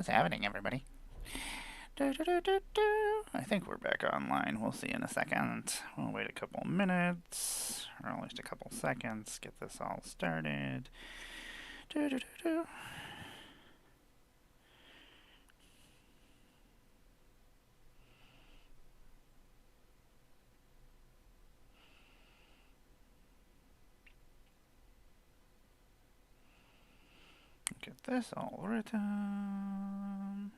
What's happening, everybody? I think we're back online. We'll see in a second. We'll wait a couple minutes, or at least a couple seconds, get this all started. Get this all written.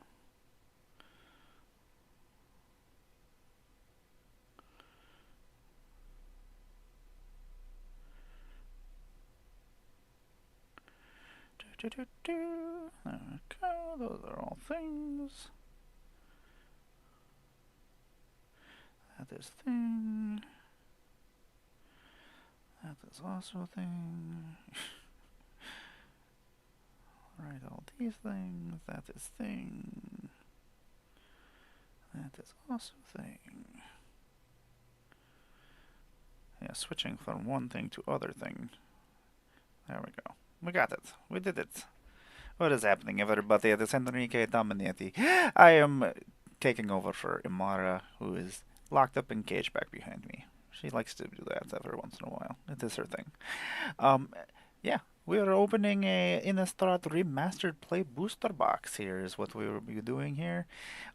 There we go. Those are all things. That is thing. That is also a thing. Write all these things. That is thing. That is also thing. Yeah, switching from one thing to other thing. There we go. We got it. We did it. What is happening, everybody? It is Enrique Dominetti. I am taking over for Emmara, who is locked up in cage back behind me. She likes to do that every once in a while. It is her thing. Yeah, we are opening a Innistrad Remastered Play Booster Box here is what we will be doing here.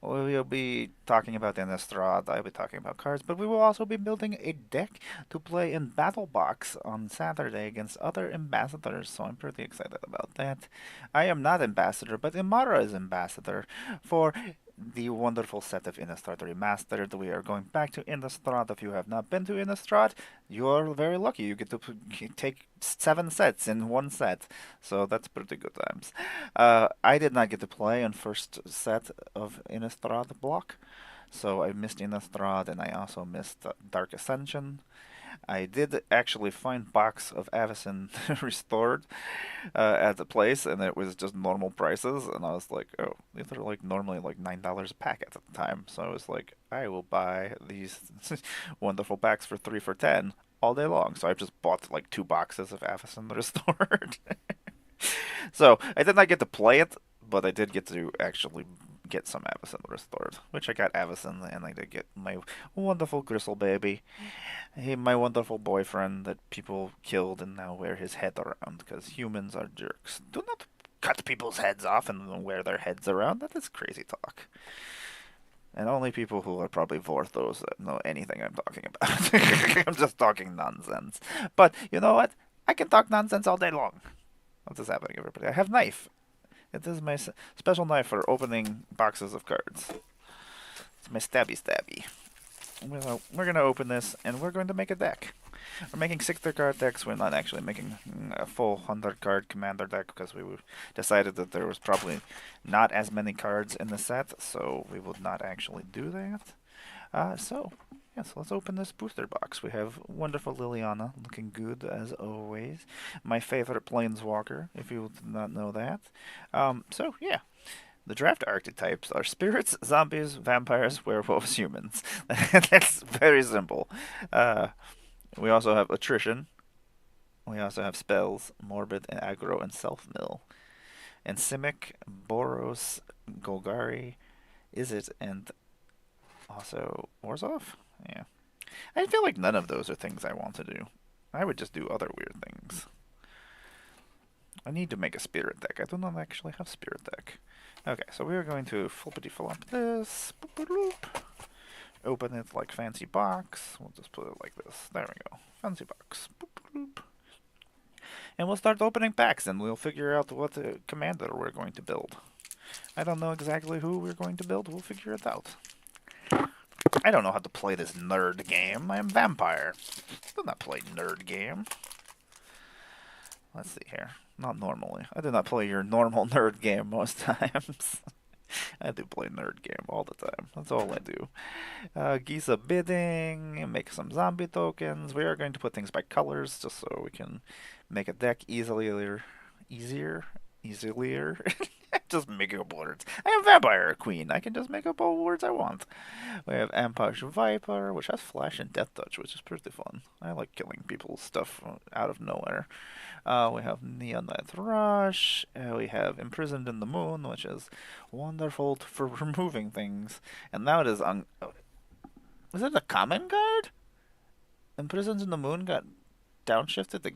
We will be talking about Innistrad, I'll be talking about cards, but we will also be building a deck to play in Battle Box on Saturday against other ambassadors, so I'm pretty excited about that. I am not ambassador, but Emmara is ambassador for the wonderful set of Innistrad Remastered. We are going back to Innistrad. If you have not been to Innistrad, you're very lucky. You get to take 7 sets in one set, so that's pretty good times. I did not get to play on first set of Innistrad block, so I missed Innistrad, and I also missed Dark Ascension. I did actually find box of Avacyn restored at the place, and it was just normal prices. And I was like, oh, these are like normally like $9 a packet at the time. So I was like, I will buy these wonderful packs for 3 for 10 all day long. So I just bought like 2 boxes of Avacyn restored. So I did not get to play it, but I did get to actually get some Avacyn restored, which I got Avacyn, and I did get my wonderful Gristle baby, my wonderful boyfriend that people killed and now wear his head around because humans are jerks. Do not cut people's heads off and then wear their heads around. That is crazy talk. And only people who are probably Vorthos know anything I'm talking about. I'm just talking nonsense. But you know what? I can talk nonsense all day long. What is happening, everybody? I have knife. It is my special knife for opening boxes of cards. It's my stabby stabby. We're gonna open this, and we're going to make a deck. We're making 60 card decks. We're not actually making a full 100 card commander deck because we decided that there was probably not as many cards in the set, so we would not actually do that. So let's open this booster box. We have wonderful Liliana, looking good as always. My favorite Planeswalker, if you did not know that. So yeah. The draft archetypes are spirits, zombies, vampires, werewolves, humans. That's very simple. We also have attrition. We also have spells, morbid, and aggro, and self-mill. And Simic, Boros, Golgari, Izzet, and also Orzhov? Yeah. I feel like none of those are things I want to do. I would just do other weird things. I need to make a spirit deck. I do not actually have spirit deck. Okay, so we are going to flippity-flop this. Open it like fancy box. We'll just put it like this. There we go. Fancy box. And we'll start opening packs, and we'll figure out what commander we're going to build. I don't know exactly who we're going to build. We'll figure it out. I don't know how to play this nerd game. I am vampire. I do not play nerd game. Let's see here. Not normally. I do not play your normal nerd game most times. I do play nerd game all the time. That's all I do. Giza bidding, make some zombie tokens. We are going to put things by colors just so we can make a deck easier. easilier. Just making up words. I am Vampire Queen. I can just make up all the words I want. We have Ambush Viper, which has Flash and Death Touch, which is pretty fun. I like killing people's stuff out of nowhere. We have Neon Night Rush. We have Imprisoned in the Moon, which is wonderful for removing things. And now it is on. Was it a common card? Imprisoned in the Moon got downshifted.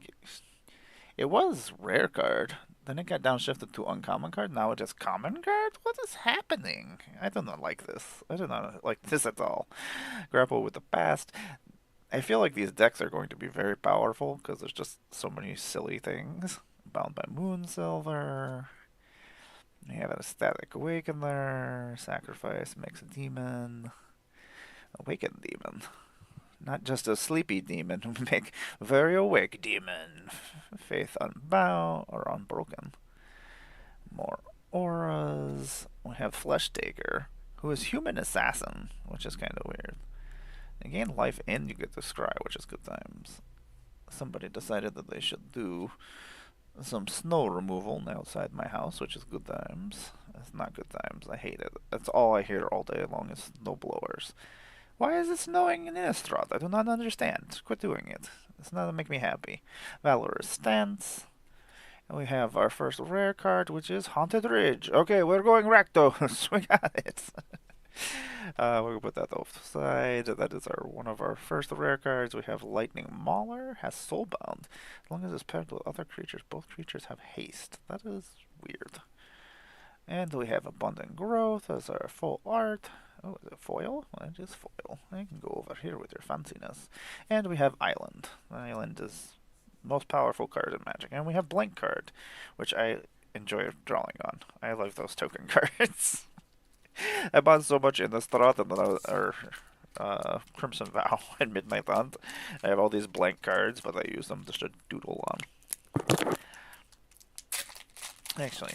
It was rare card. Then it got downshifted to uncommon card. Now it is common card. What is happening? I do not like this. I do not like this at all. Grapple with the past. I feel like these decks are going to be very powerful because there's just so many silly things. Bound by Moonsilver. You have an Ecstatic Awakener. Sacrifice makes a demon. Awakened demon. Not just a sleepy demon, make very awake demon. Faith Unbound or Unbroken. More auras. We have Flesh Taker, who is Human Assassin, which is kind of weird. You gain life and you get to scry, which is good times. Somebody decided that they should do some snow removal outside my house, which is good times. It's not good times. I hate it. That's all I hear all day long is snow blowers. Why is it snowing in Innistrad? I do not understand. Quit doing it. It's not to make me happy. Valorous Stance. And we have our first rare card, which is Haunted Ridge. Okay, we're going Rakdos. We got it. We'll put that off the side. That is one of our first rare cards. We have Lightning Mauler. Has Soulbound. As long as it's paired with other creatures, both creatures have haste. That is weird. And we have Abundant Growth as our full art. Oh, is it foil? Well, it is foil. I can go over here with your fanciness. And we have Island. Island is the most powerful card in Magic. And we have Blank Card, which I enjoy drawing on. I love those token cards. I bought so much in the Strat or Crimson Vow and Midnight Hunt. I have all these blank cards, but I use them just to doodle on. Actually,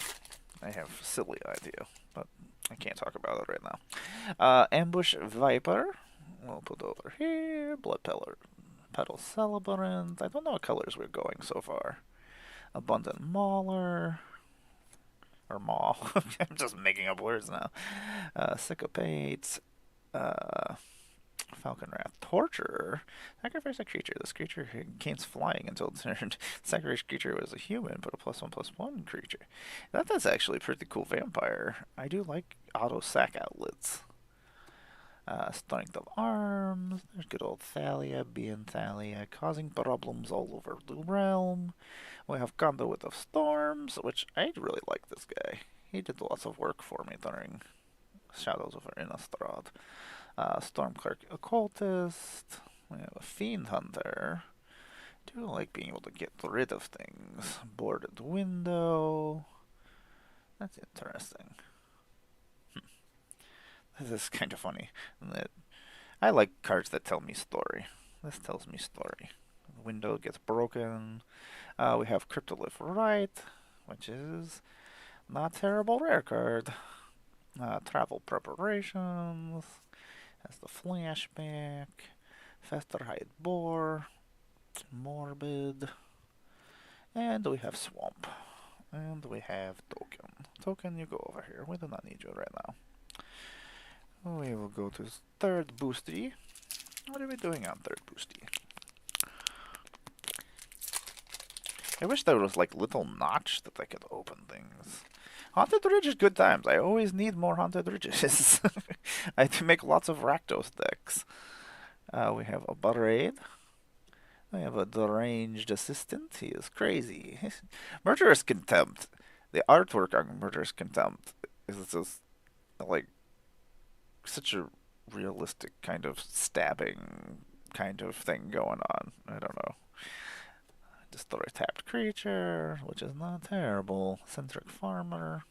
I have a silly idea, but I can't talk about it right now. Ambush Viper. We'll put over here. Blood Petal Celebrant. I don't know what colors we're going so far. Abundant Mauler. Or Maul. I'm just making up words now. Sycopates. Falcon Wrath. Torturer. Sacrifice a creature. This creature gains flying until turned. Sacrifice creature was a human, but a +1/+1 creature. That's actually a pretty cool vampire. I do like auto sack outlets. Strength of Arms. There's good old Thalia, being Thalia, causing problems all over the realm. We have Conduit of Storms, which I really like this guy. He did lots of work for me during Shadows over Innistrad. Stormclerk Occultist. We have a Fiend Hunter. Do like being able to get rid of things. Boarded Window. That's interesting. This is kind of funny. I like cards that tell me story. This tells me story. The window gets broken. We have Cryptolith Right, which is not terrible rare card. Travel Preparations. Has the flashback. Festerhide Boar. Morbid. And we have Swamp. And we have Token. Token, you go over here. We do not need you right now. We will go to third boosty. What are we doing on third boosty? I wish there was like little notch that I could open things. Haunted Ridge is good times. I always need more Haunted Ridges. I have to make lots of Rakdos decks. We have a Butterade. We have a Deranged Assistant. He is crazy. Murderous Contempt. The artwork on Murderous Contempt is just like such a realistic kind of stabbing kind of thing going on. I don't know. Destroy tapped creature, which is not terrible. Centric Farmer.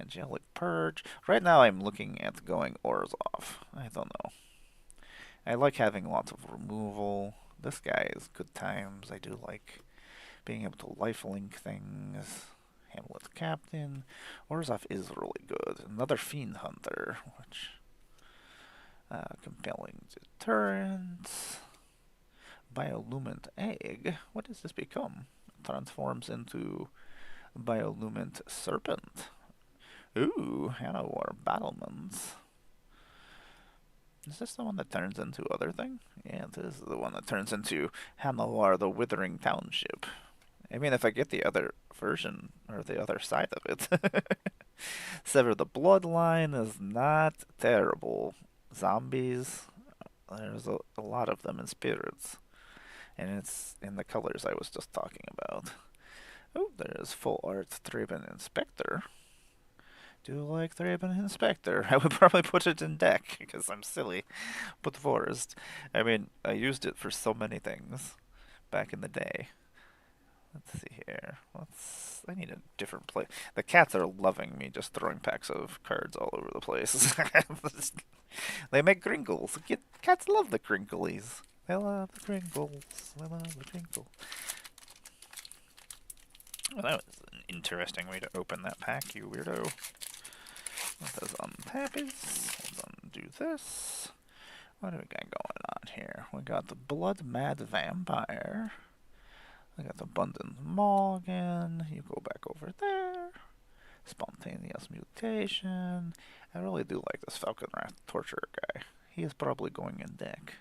Angelic Purge. Right now I'm looking at going Auras off. I don't know. I like having lots of removal. This guy is good times. I do like being able to lifelink things. Hamlet's Captain. Orzhov is really good. Another Fiend Hunter, which compelling deterrence. Bioluminescent Egg. What does this become? It transforms into Bioluminescent Serpent. Ooh, Hanowar Battlements. Is this the one that turns into other thing? Yeah, this is the one that turns into Hanowar the Withering Township. I mean, if I get the other version, or the other side of it. Sever the Bloodline is not terrible. Zombies, there's a lot of them in spirits. And it's in the colors I was just talking about. Oh, there's full art Thraben Inspector. Do you like Thraben Inspector? I would probably put it in deck, because I'm silly. Put Forest. I mean, I used it for so many things back in the day. Let's see here. I need a different place. The cats are loving me just throwing packs of cards all over the place. They make crinkles. Cats love the crinklies. They love the crinkles. They love the crinkle. Well, that was an interesting way to open that pack, you weirdo. Let us untap it. Let's undo this. What do we got going on here? We got the Blood Mad Vampire. I got the Abundant Maw again. You go back over there. Spontaneous Mutation. I really do like this Falcon Wrath Torturer guy. He is probably going in deck.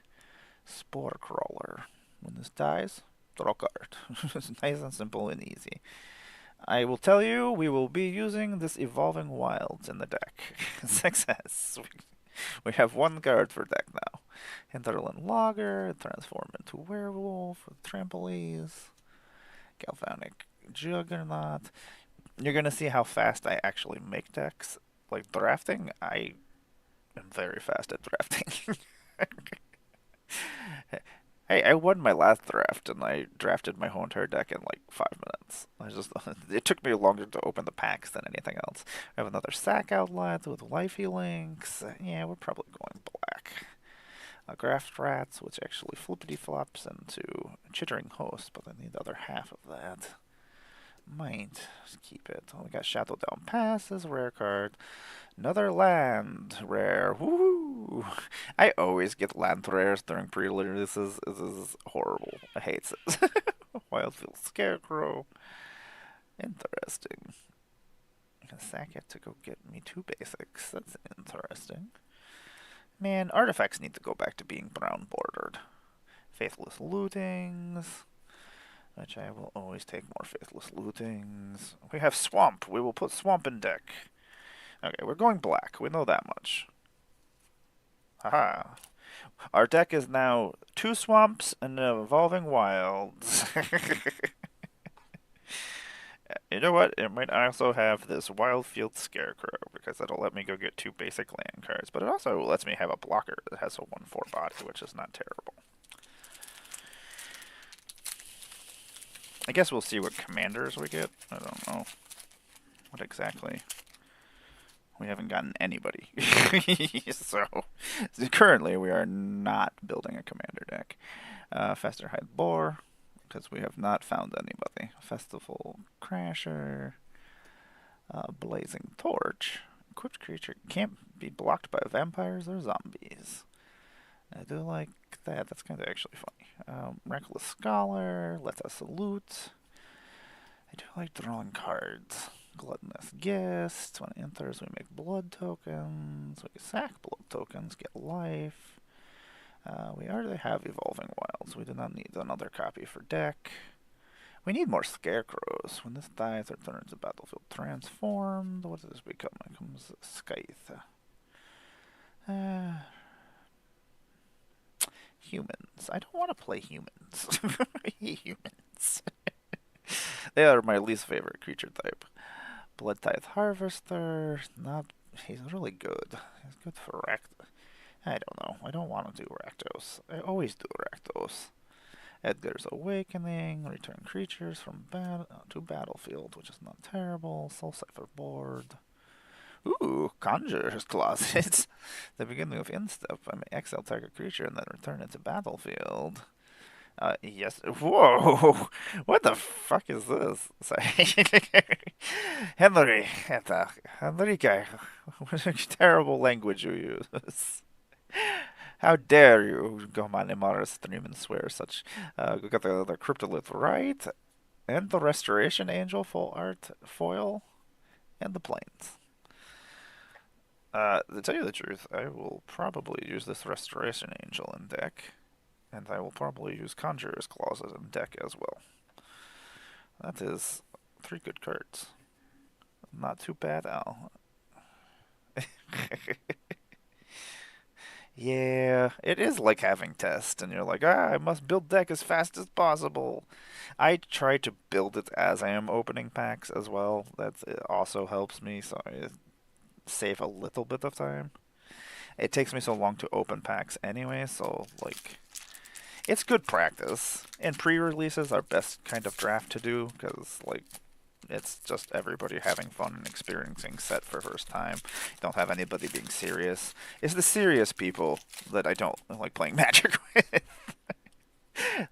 Spore Crawler. When this dies, draw card. It's nice and simple and easy. I will tell you, we will be using this Evolving Wilds in the deck. Success. We have one card for deck now. Hinterland Logger, transform into Werewolf with Trampolines. Galvanic Juggernaut. You're gonna see how fast I actually make decks. Like drafting, I am very fast at drafting. Hey, I won my last draft and I drafted my whole entire deck in like 5 minutes. It took me longer to open the packs than anything else. I have another sack outlet with Lifey Links. Yeah, we're probably going black. Graft Rats, which actually flippity flops into Chittering Host, but I need the other half of that. Might keep it. Oh, we got Shadow Down Passes, rare card. Another land, rare. Woohoo! I always get land rares during pre-release. This is horrible. I hate it. Wildfield Scarecrow. Interesting. Sack had to go get me 2 basics. That's interesting. Man, artifacts need to go back to being brown bordered. Faithless Lootings, which I will always take more Faithless Lootings. We have Swamp. We will put Swamp in deck. Okay, we're going black. We know that much. Haha. Our deck is now 2 Swamps and an Evolving Wilds. You know what? It might also have this Wildfield Scarecrow, because that'll let me go get 2 basic land cards. But it also lets me have a blocker that has a 1/4 body, which is not terrible. I guess we'll see what commanders we get. I don't know. What exactly? We haven't gotten anybody. So currently we are not building a commander deck. Festerhide Boar, because we have not found anybody. Festival Crasher. Blazing Torch. Equipped creature can't be blocked by vampires or zombies. I do like that. That's kind of actually funny. Reckless Scholar. Let us salute. I do like drawing cards. Gluttonous Guest. When it enters, we make blood tokens. We sack blood tokens, get life. We already have Evolving Wilds. We do not need another copy for deck. We need more Scarecrows. When this dies, it turns to Battlefield Transformed. What does this become? It becomes Scythe. Humans. I don't want to play humans. I hate humans. They are my least favorite creature type. Blood Tithe Harvester. He's really good. He's good for Rakdos. I don't know. I don't want to do Rakdos. I always do Rakdos. Edgar's Awakening. Return creatures from to battlefield, which is not terrible. Soul Cipher Board. Ooh, Conjurer's Closet. The beginning of Instep. I may exile target creature and then return it to battlefield. Yes. Whoa! What the fuck is this? Sorry. Henrique. What a terrible language you use. How dare you go on Emmara stream and swear such. We got the Cryptolith right. and the Restoration Angel full art foil, and the planes. To tell you the truth, I will probably use this Restoration Angel in deck, and I will probably use Conjurer's Clauses in deck as well. That is 3 good cards. Not too bad, Al. Yeah, it is like having test, and you're like, I must build deck as fast as possible. I try to build it as I am opening packs as well. It also helps me, so I save a little bit of time. It takes me so long to open packs anyway, so like it's good practice. And pre-releases are best kind of draft to do because like it's just everybody having fun and experiencing set for first time. You don't have anybody being serious. It's the serious people that I don't like playing Magic with.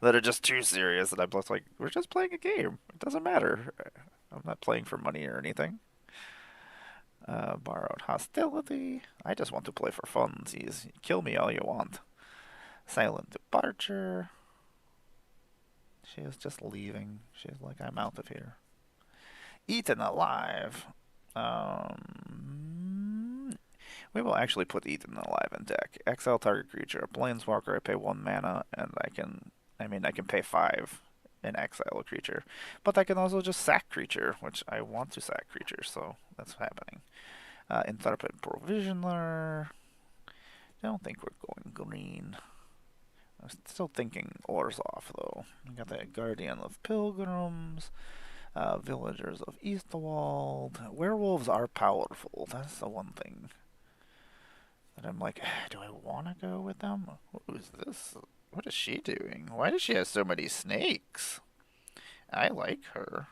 That are just too serious that I'm just like, we're just playing a game. It doesn't matter. I'm not playing for money or anything. Borrowed Hostility. I just want to play for funsies. Kill me all you want. Silent Departure. She is just leaving. She's like, I'm out of here. Eaten Alive. We will actually put Eaten Alive in deck. Exile target creature. A Planeswalker, I pay 1 mana, and I can pay 5 and exile a creature. But I can also just sack creature, which I want to sack creature, so that's happening. Intrepid Provisioner. Don't think we're going green. I'm still thinking Orzhov, though. We got that Guardian of Pilgrims. Villagers of Eastwald. Werewolves are powerful. That's the one thing that I'm like, do I want to go with them? Who is this? What is she doing? Why does she have so many snakes? I like her.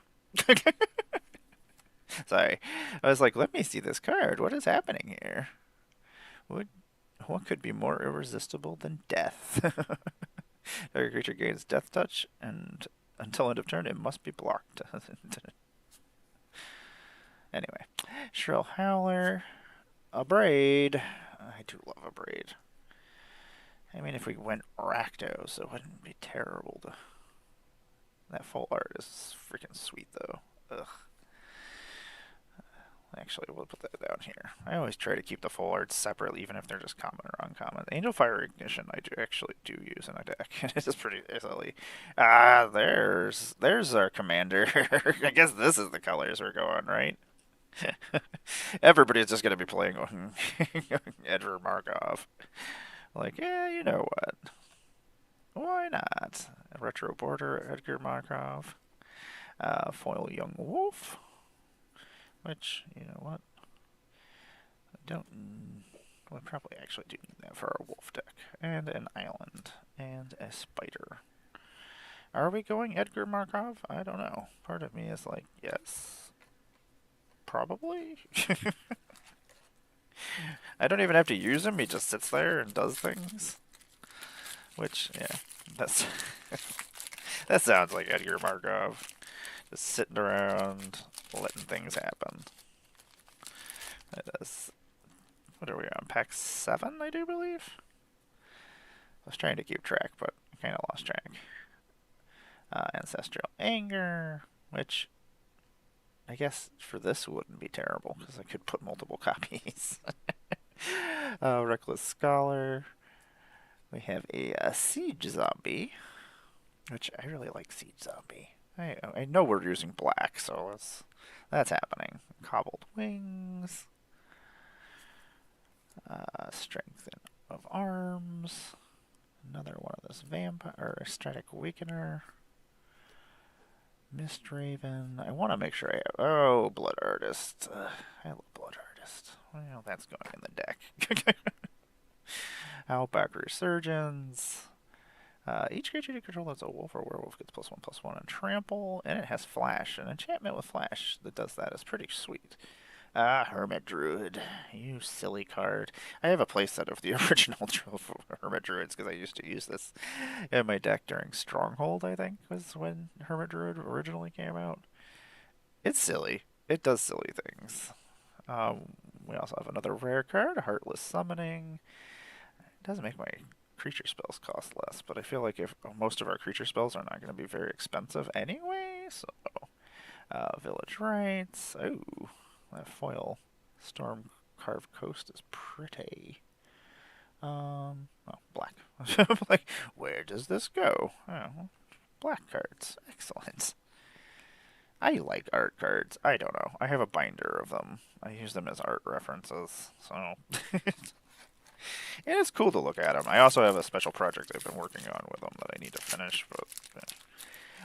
Sorry. I was like, let me see this card. What is happening here? What could be more irresistible than death? Target creature gains death touch, and until end of turn, it must be blocked. Anyway, Shrill Howler, a Braid. I do love a Braid. I mean, if we went Rakdos, it wouldn't be terrible. That full art is freaking sweet, though. Ugh. Actually, we'll put that down here. I always try to keep the full arts separate, even if they're just common or uncommon. Angel Fire Ignition, I actually do use in a deck. It is pretty silly. There's our commander. I guess this is the colors we're going, right? Everybody's just gonna be playing Edgar Markov. Like, yeah, you know what? Why not? A Retro Border Edgar Markov. Foil Young Wolf. Which, you know what? I don't. We probably actually do need that for our wolf deck. And an island. And a spider. Are we going Edgar Markov? I don't know. Part of me is like, yes. Probably? I don't even have to use him. He just sits there and does things. Which, yeah. That's that sounds like Edgar Markov. Just sitting around, letting things happen. It is. What are we on? Pack 7, I do believe? I was trying to keep track, but I kind of lost track. Ancestral Anger, which I guess for this wouldn't be terrible, because I could put multiple copies. Reckless Scholar. We have a Siege Zombie, which I really like Siege Zombie. I know we're using black, so that's happening. Cobbled Wings. Strength of Arms. Another one of this Vampire, or Static Awakener. Mist-Raven. I want to make sure I have... Oh, Blood Artist. I love Blood Artist. Well, that's going in the deck. Outback Resurgence. Each creature you control that's a wolf or werewolf gets +1/+1 and trample, and it has flash. An enchantment with flash that does that is pretty sweet. Hermit Druid. You silly card. I have a playset of the original Hermit Druids because I used to use this in my deck during Stronghold, I think, was when Hermit Druid originally came out. It's silly. It does silly things. We also have another rare card, Heartless Summoning. It doesn't make my creature spells cost less, but I feel like if most of our creature spells are not going to be very expensive anyway, so village rights. Oh, that foil storm carved coast is pretty. Oh, black. Like, where does this go? Oh, black cards. Excellent. I like art cards. I don't know. I have a binder of them. I use them as art references, so it's cool to look at them. I also have a special project I've been working on with them that I need to finish, but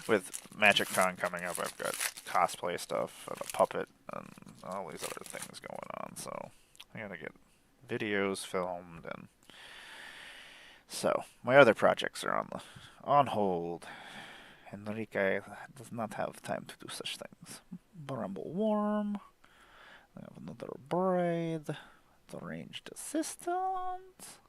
with Magic Con coming up, I've got cosplay stuff and a puppet and all these other things going on, so I gotta get videos filmed, and so my other projects are on hold. Enrique does not have time to do such things. Bramble Worm. We have another Braid. The Ranged Assistant.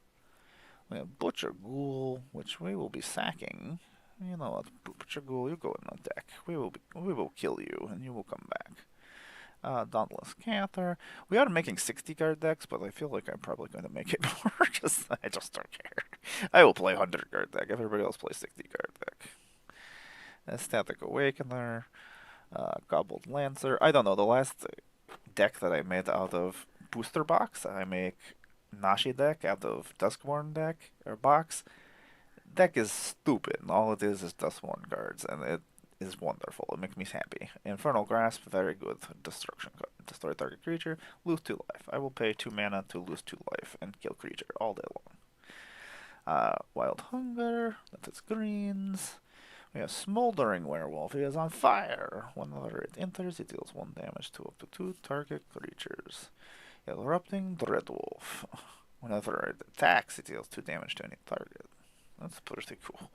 We have Butcher Ghoul, which we will be sacking. You know what, Butcher Ghoul, you go in the deck. We will kill you, and you will come back. Dauntless Cather. We are making 60 card decks, but I feel like I'm probably going to make it more, because I just don't care. I will play 100 card deck. Everybody else plays 60 card deck. Static Awakener, Gobbled Lancer. I don't know, the last deck that I made out of Booster Box, I make Nashi deck out of Duskborn deck, or box. Deck is stupid. All it is Duskborn cards, and it is wonderful. It makes me happy. Infernal Grasp, very good. Destruction card. Destroy target creature, lose 2 life. I will pay 2 mana to lose 2 life and kill creature all day long. Wild Hunger, that is greens. We have Smoldering Werewolf. He is on fire. Whenever it enters, it deals 1 damage to up to 2 target creatures. Erupting Dreadwolf. Whenever it attacks, it deals 2 damage to any target. That's pretty cool.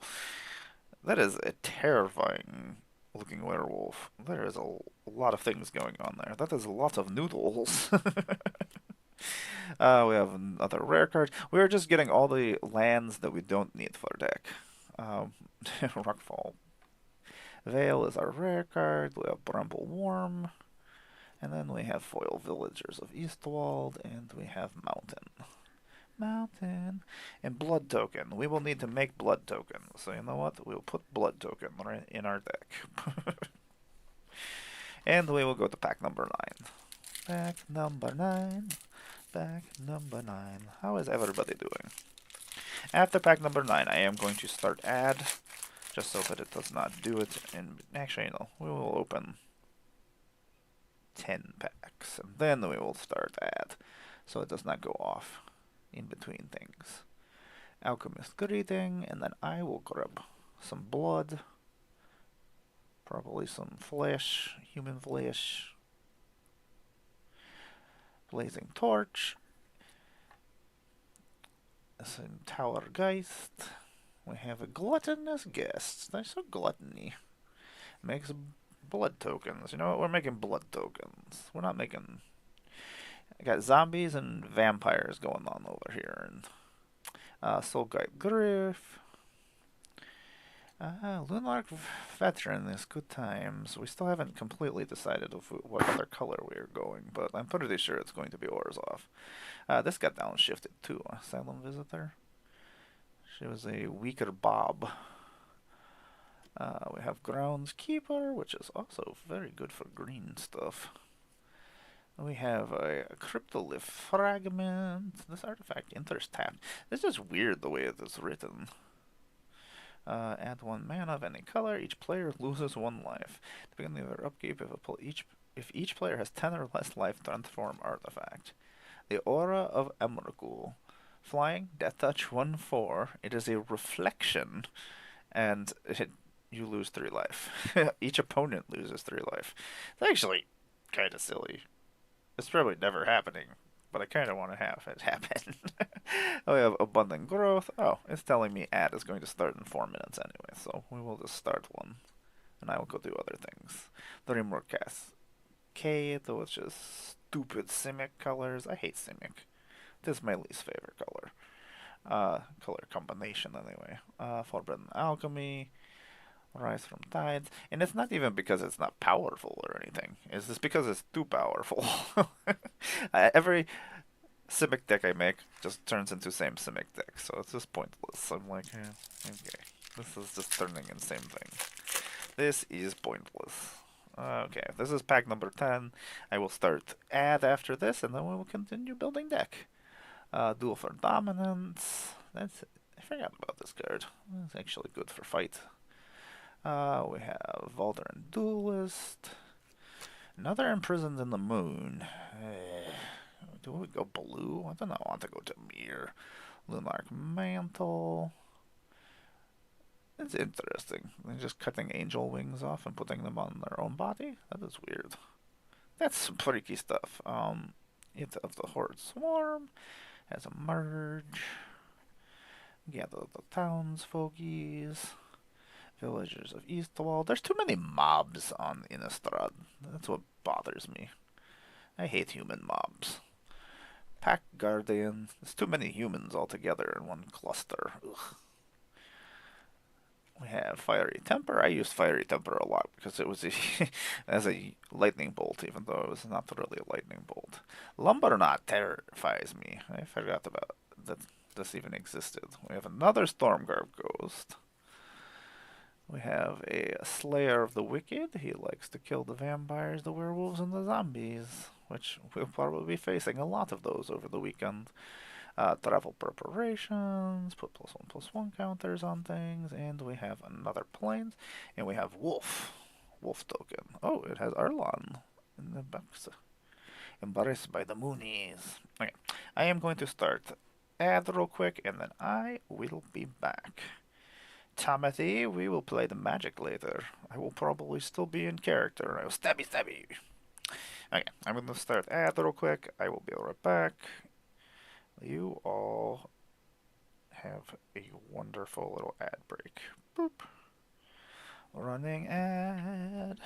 That is a terrifying looking werewolf. There is a lot of things going on there. That is a lot of noodles. We have another rare card. We are just getting all the lands that we don't need for our deck. Rockfall Vale is our rare card. We have Bramble Worm. And then we have Foil Villagers of Eastwald. And we have Mountain. And Blood Token. We will need to make Blood Token. So you know what? We'll put Blood Token right in our deck. And we will go to pack number 9. Pack number 9. Pack number 9. How is everybody doing? After pack number 9, I am going to start add, just so that it does not do it. And actually, no, we will open 10 packs, and then we will start add, so it does not go off in between things. Alchemist Greeting, and then I will grab some blood, probably some flesh, human flesh, Blazing Torch, some Tower Geist. We have a Gluttonous Guest. That's so gluttony. Makes blood tokens. You know what? We're making blood tokens. We're not making... I got zombies and vampires going on over here. And Soul Guide Griff. Lunark Veteran is good times. We still haven't completely decided what other color we are going, but I'm pretty sure it's going to be Orzhov. This got downshifted too. Asylum Visitor. She was a weaker Bob. We have Groundskeeper, which is also very good for green stuff. We have a Cryptolith Fragment. This artifact enters tapped. This is weird the way it is written. Add 1 mana of any color. Each player loses 1 life. Depending on their upkeep, if each player has 10 or less life, transform artifact. The Aura of Emrakul. Flying, Death Touch 1/4. It is a reflection, and you lose 3 life. Each opponent loses 3 life. It's actually kind of silly. It's probably never happening, but I kind of want to have it happen. We have Abundant Growth. Oh, it's telling me ad is going to start in 4 minutes anyway, so we will just start one, and I will go do other things. Dreamwork Cascade, which is stupid Simic colors. I hate Simic. This is my least favorite color. Color combination, anyway. Forbidden Alchemy. Rise from Tides. And it's not even because it's not powerful or anything. It's just because it's too powerful. Every Simic deck I make just turns into same Simic deck, so it's just pointless. I'm like, okay, this is just turning in same thing. This is pointless. Okay, this is pack number 10. I will start add after this, and then we will continue building deck. Duel for Dominance. That's it. I forgot about this card. It's actually good for fight. We have Valdarin Duelist. Another Imprisoned in the Moon. Do we go blue? I don't know. I want to go to Mir. Lunarch Mantle. It's interesting. They're just cutting angel wings off and putting them on their own body? That is weird. That's some freaky stuff. It of the Horde Swarm has a merge. Gather the townsfolkies. Villagers of Eastwall. There's too many mobs on Innistrad. That's what bothers me. I hate human mobs. Pack Guardian. There's too many humans all together in one cluster. Ugh. We have Fiery Temper. I used Fiery Temper a lot because it was as a lightning bolt, even though it was not really a lightning bolt. Lumberknot terrifies me. I forgot about that this even existed. We have another Stormguard Ghost. We have a Slayer of the Wicked. He likes to kill the vampires, the werewolves, and the zombies, which we'll probably be facing a lot of those over the weekend. Travel preparations, put +1/+1 counters on things, and we have another plains, and we have Wolf. Wolf token. Oh, it has Arlon in the box. Embarrassed by the Moonies. Okay, I am going to start add real quick, and then I will be back. Timothy, we will play the magic later. I will probably still be in character. I will stabby stabby. Okay, I'm going to start add real quick. I will be right back. You all have a wonderful little ad break. Boop. Running ad.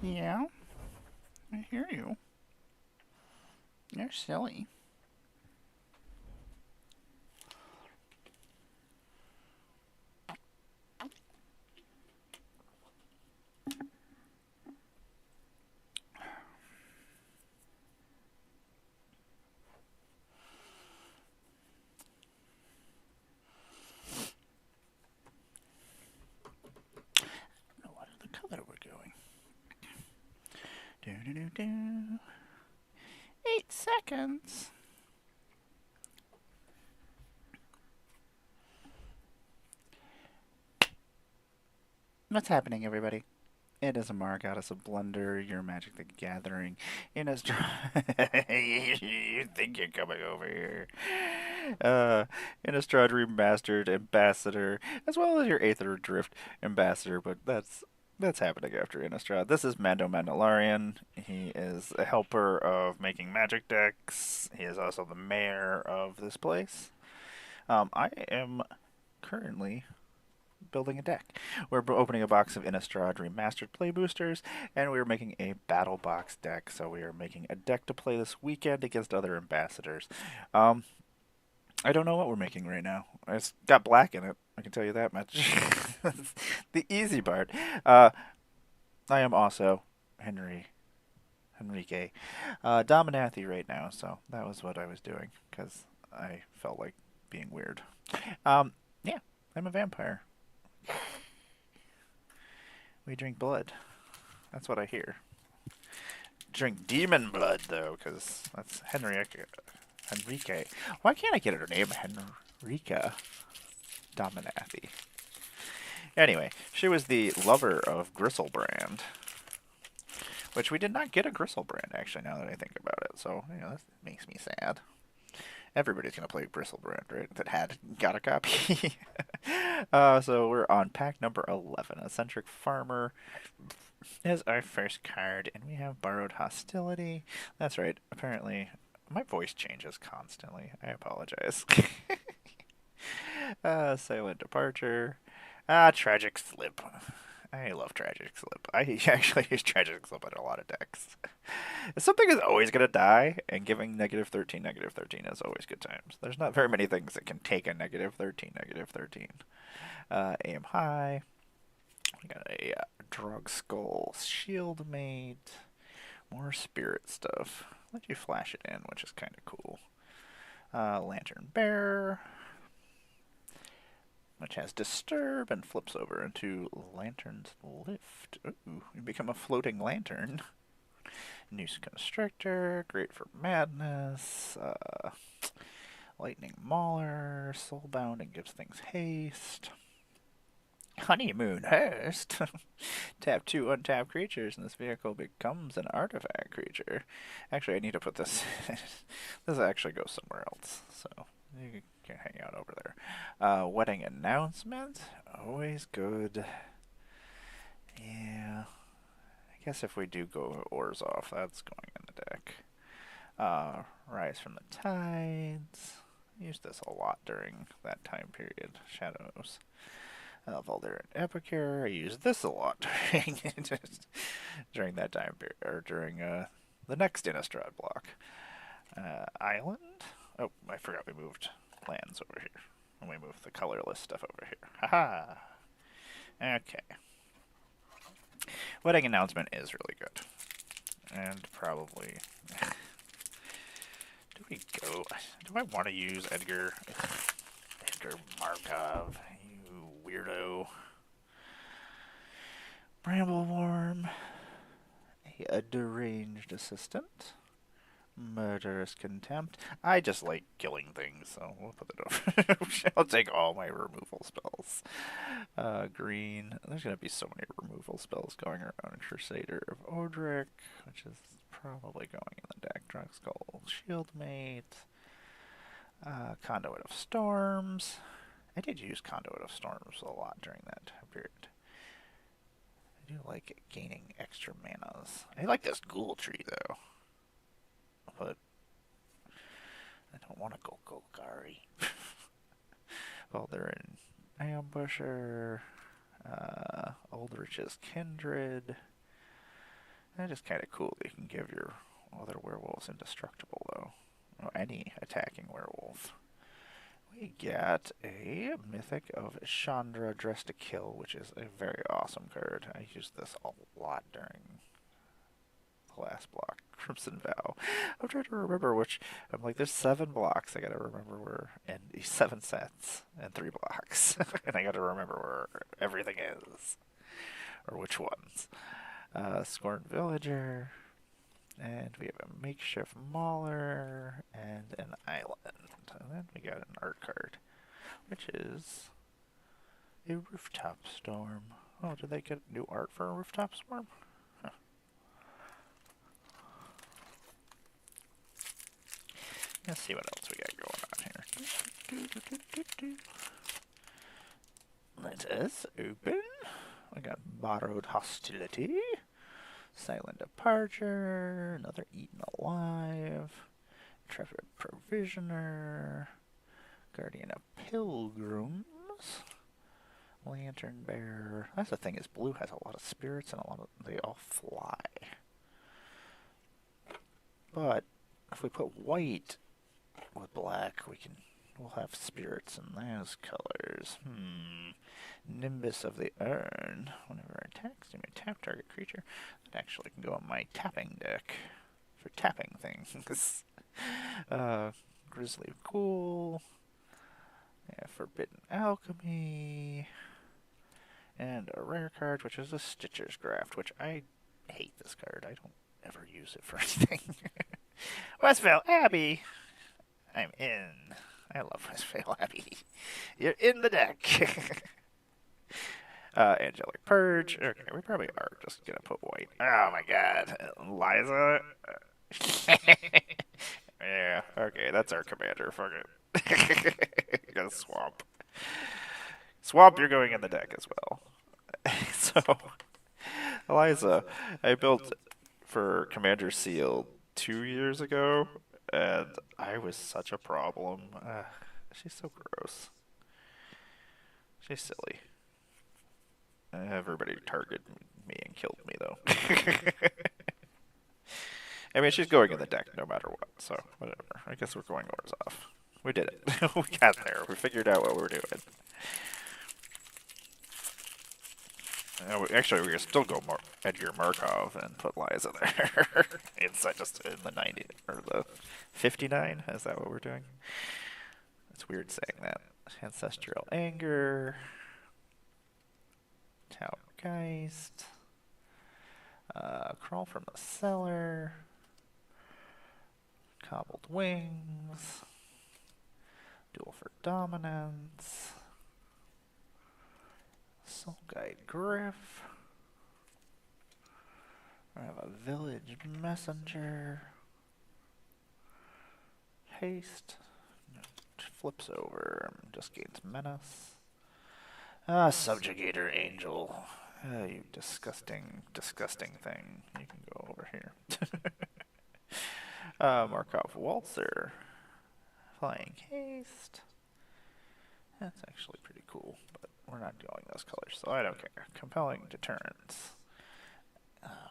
Yeah, I hear you. You're silly. No matter the color we're going. Do 8 seconds. What's happening, everybody? It is Emmara, Goddess of Blunder, your Magic the Gathering in a You think you're coming over here. Innistrad Remastered Ambassador, as well as your Aether Drift Ambassador, but that's happening after Innistrad. This is Mando Mandalorian. He is a helper of making magic decks. He is also the mayor of this place. I am currently building a deck. We're opening a box of Innistrad Remastered Play Boosters, and we're making a Battle Box deck. So we are making a deck to play this weekend against other ambassadors. I don't know what we're making right now. It's got black in it. I can tell you that much. The easy part. I am also Henrique Dominathi right now, so that was what I was doing because I felt like being weird. Yeah, I'm a vampire. We drink blood. That's what I hear. Drink demon blood, though, because that's Henrique. Why can't I get her name? Henrica Dominathi. Anyway, she was the lover of Gristlebrand, which we did not get a Gristlebrand, actually, now that I think about it. So, that makes me sad. Everybody's going to play Bristlebrand, right? That got a copy. So we're on pack number 11. Eccentric Farmer is our first card, and we have Borrowed Hostility. That's right. Apparently, my voice changes constantly. I apologize. Silent Departure. Tragic Slip. I love Tragic Slip. I actually use Tragic Slip in a lot of decks. If something is always going to die, and giving -13 is always good times. There's not very many things that can take a -13. Aim High. We got a Drug Skull Shieldmate. More spirit stuff. Let you flash it in, which is kind of cool. Lantern Bearer, which has Disturb and flips over into Lantern's Lift. Ooh, you become a floating lantern. Noose Constrictor, great for madness. Lightning Mauler, Soulbound and gives things haste. Honeymoon Haste. Tap 2 untapped creatures, and this vehicle becomes an artifact creature. Actually, I need to put this. This actually goes somewhere else, so you can hang out over there. Wedding Announcement, always good. Yeah, I guess if we do go Orzhov, that's going in the deck. Rise from the Tides. I used this a lot during that time period. Shadows. Valder and Epicure. I used this a lot during that time period, or during the next Innistrad block. Island. Oh, I forgot we moved lands over here. And we moved the colorless stuff over here. Haha. Okay. Wedding Announcement is really good. And probably... Do I want to use Edgar Markov, you weirdo. Brambleworm. A deranged assistant. Murderous Contempt. I just like killing things, so we'll put it over. I'll take all my removal spells. Green. There's going to be so many removal spells going around. Crusader of Odric, which is probably going in the deck. Drug Skull Shieldmate. Conduit of Storms. I did use Conduit of Storms a lot during that period. I do like gaining extra manas. I like this Ghoul Tree, though. But I don't want to go Golgari. Well, they're in Ambusher, Aldrich's Kindred. They're just kind of cool. You can give your other werewolves indestructible, though. Or any attacking werewolf. We got a Mythic of Chandra Dressed to Kill, which is a very awesome card. I used this a lot during the last block. Crimson Vow. I'm trying to remember which. I'm like, there's 7 blocks. I gotta remember where, and 7 sets and 3 blocks, and I gotta remember where everything is, or which ones. Scorn Villager. And we have a makeshift mauler and an island. And then we got an art card, which is a rooftop storm. Oh, did they get new art for a rooftop storm? Huh. Let's see what else we got going on here. Let us open. We got borrowed hostility. Silent departure. Another eaten alive. Intrepid provisioner. Guardian of pilgrims. Lantern bearer. That's the thing, is blue has a lot of spirits and they all fly. But if we put white with black, we'll have spirits in those colors. Nimbus of the Urn. Whenever it attacks, you may tap target creature. That actually can go on my tapping deck for tapping things. Grizzly Ghoul. Yeah, Forbidden Alchemy. And a rare card, which is a Stitcher's Graft, which I hate this card. I don't ever use it for anything. Westvale Abbey. I'm in. I love Westvale Abbey. You're in the deck. Angelic Purge. Okay, we probably are just gonna put white. Oh my god. Liza. Yeah, okay, that's our commander. Fuck it. Got a swamp. Swamp, you're going in the deck as well. So, Eliza, I built for Commander Seal 2 years ago, and I was such a problem. She's so gross. She's silly. Everybody targeted me and killed me, though. I mean, she's going in the deck no matter what, so whatever. I guess we're going Wars off. We did it. We got there. We figured out what we were doing. Actually, we're going to still go Edgar Markov and put Liza there. Inside, just in the 90, or the 59? Is that what we're doing? It's weird saying that. Ancestral Anger. Geist. Crawl from the Cellar. Cobbled Wings. Duel for Dominance. Soul Guide Griff. I have a Village Messenger. Haste. Flips over. Just gains Menace. Subjugator Angel. You disgusting, disgusting thing. You can go over here. Markov Waltzer. Flying Haste. That's actually pretty cool, but we're not doing those colors, so I don't care. Compelling Deterrence.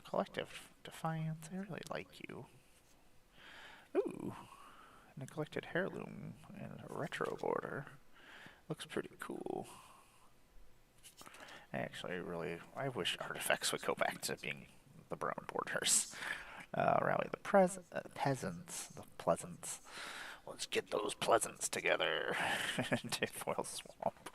Collective Defiance. I really like you. Ooh. Neglected Heirloom and a retro border. Looks pretty cool. I wish artifacts would go back to being the brown borders. Rally the peasants. The pleasants. Let's get those pleasants together. Foil Swamp.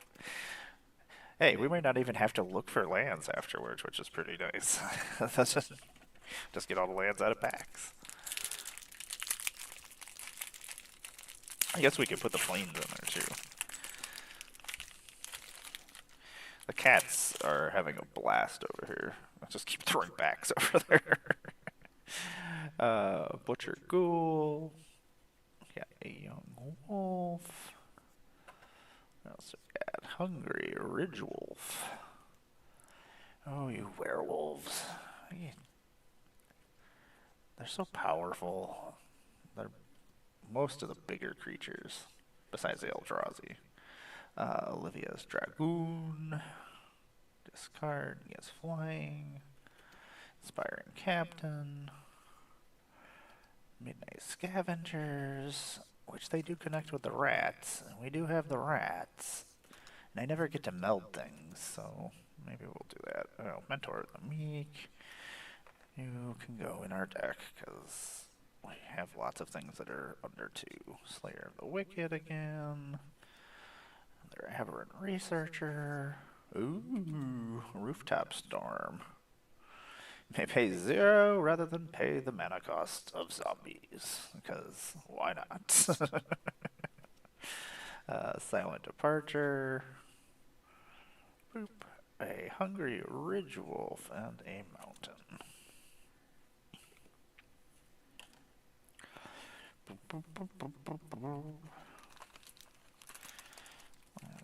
Hey, we might not even have to look for lands afterwards, which is pretty nice. That's just get all the lands out of packs. I guess we could put the plains in there too. The cats are having a blast over here. I'll just keep throwing backs over there. Butcher Ghoul. Got a young wolf. What else we got? Hungry Ridge Wolf. Oh, you werewolves. They're so powerful. They're most of the bigger creatures, besides the Eldrazi. Olivia's Dragoon. Discard. He has Flying. Inspiring Captain. Midnight Scavengers, which they do connect with the rats. And we do have the rats. And I never get to meld things, so maybe we'll do that. Oh, Mentor of the Meek. You can go in our deck, because we have lots of things that are under 2. Slayer of the Wicked again. Another Aberrant Researcher. Ooh, Rooftop Storm. May pay 0 rather than pay the mana cost of zombies, because why not? Silent Departure. Boop. A hungry ridge wolf and a mountain.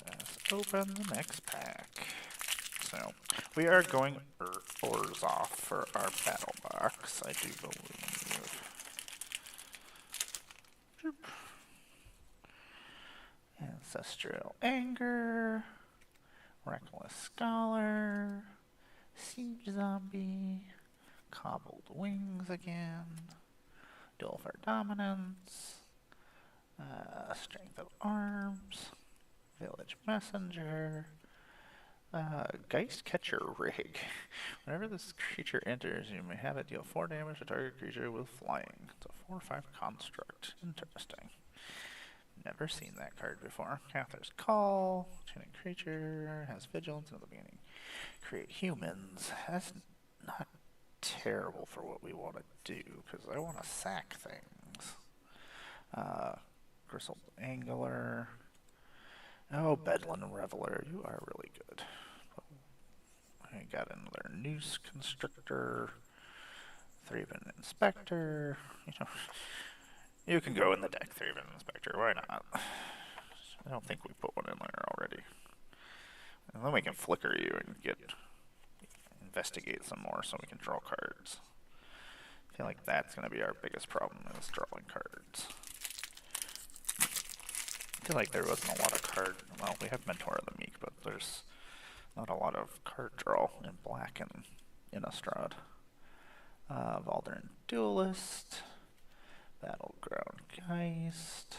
Let's open the next pack. So, we are going ores off for our battle box, I do believe. Ancestral Anger, Reckless Scholar, Siege Zombie, Cobbled Wings again, Duel for Dominance, Strength of Arms, Village Messenger, Geist Catcher Rig. Whenever this creature enters, you may have it deal 4 damage to target creature with flying. It's a 4/5 construct. Interesting. Never seen that card before. Cather's Call. Tuning creature. Has vigilance in the beginning. Create humans. That's not terrible for what we want to do, because I want to sack things. Gristled Angler. Oh, Bedlam Reveler. You are really good. I got another Noose Constrictor. Thraben Inspector. You can go in the deck, Thraben Inspector. Why not? I don't think we put one in there already. And then we can flicker you and investigate some more so we can draw cards. I feel like that's going to be our biggest problem, is drawing cards. I feel like there wasn't a lot of card. Well, we have Mentor of the Meek, but there's not a lot of card draw in black and Innistrad. Valdrin Duelist. Battleground Geist.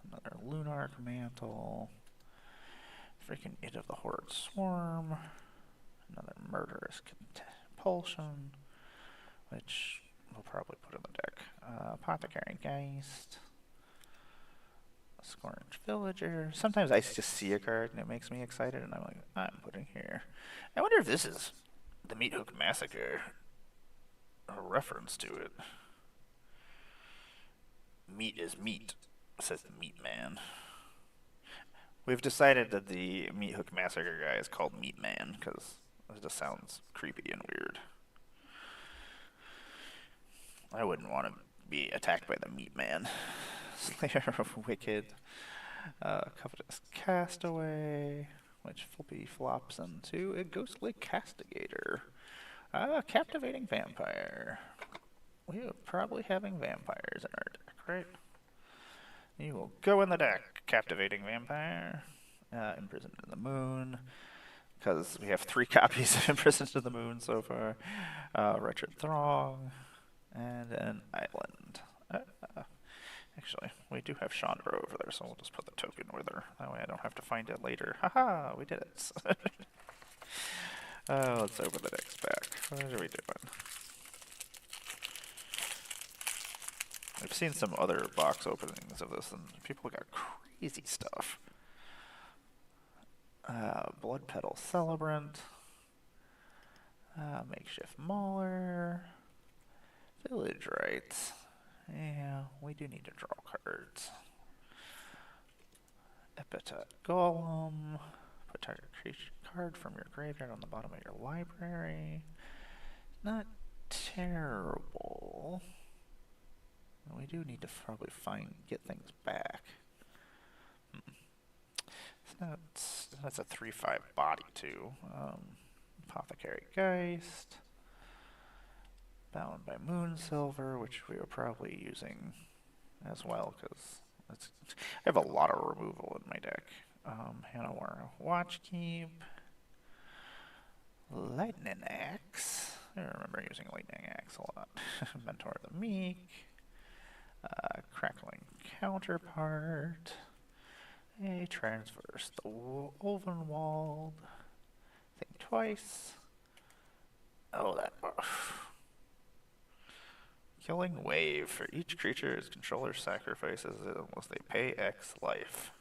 Another Lunarch Mantle. Freaking It of the Horde Swarm. Another Murderous Compulsion, which we'll probably put in the deck. Apothecary Geist. Scorned Villager. Sometimes I just see a card and it makes me excited, and I'm like, I'm putting here. I wonder if this is the Meat Hook Massacre. A reference to it. Meat is meat, says the Meat Man. We've decided that the Meat Hook Massacre guy is called Meat Man, because it just sounds creepy and weird. I wouldn't want to be attacked by the Meat Man. Slayer of Wicked. Covetous Castaway, which flippy flops into a Ghostly Castigator. Captivating Vampire. We are probably having vampires in our deck, right? You will go in the deck, Captivating Vampire. Imprisoned in the Moon, because we have 3 copies of Imprisoned in the Moon so far. Wretched Throng, and an Island. Actually, we do have Chandra over there, so we'll just put the token with her. That way I don't have to find it later. Haha, we did it. Let's open the next pack. What are we doing? I've seen some other box openings of this, and people got crazy stuff. Blood Petal Celebrant. Makeshift Mauler. Village Rites. Yeah, we do need to draw cards. Epitaph Golem. Put target creature card from your graveyard on the bottom of your library. Not terrible. We do need to probably get things back. That's a 3/5 body too. Apothecary Geist. Bound by Moonsilver, which we are probably using as well, because I have a lot of removal in my deck. Hanawara Watchkeep. Lightning Axe. I remember using Lightning Axe a lot. Mentor of the Meek. Crackling Counterpart. A Transverse the Ovenwald. Think twice. Oh, that buff. Killing Wave. For each creature its controller sacrifices it unless they pay X life.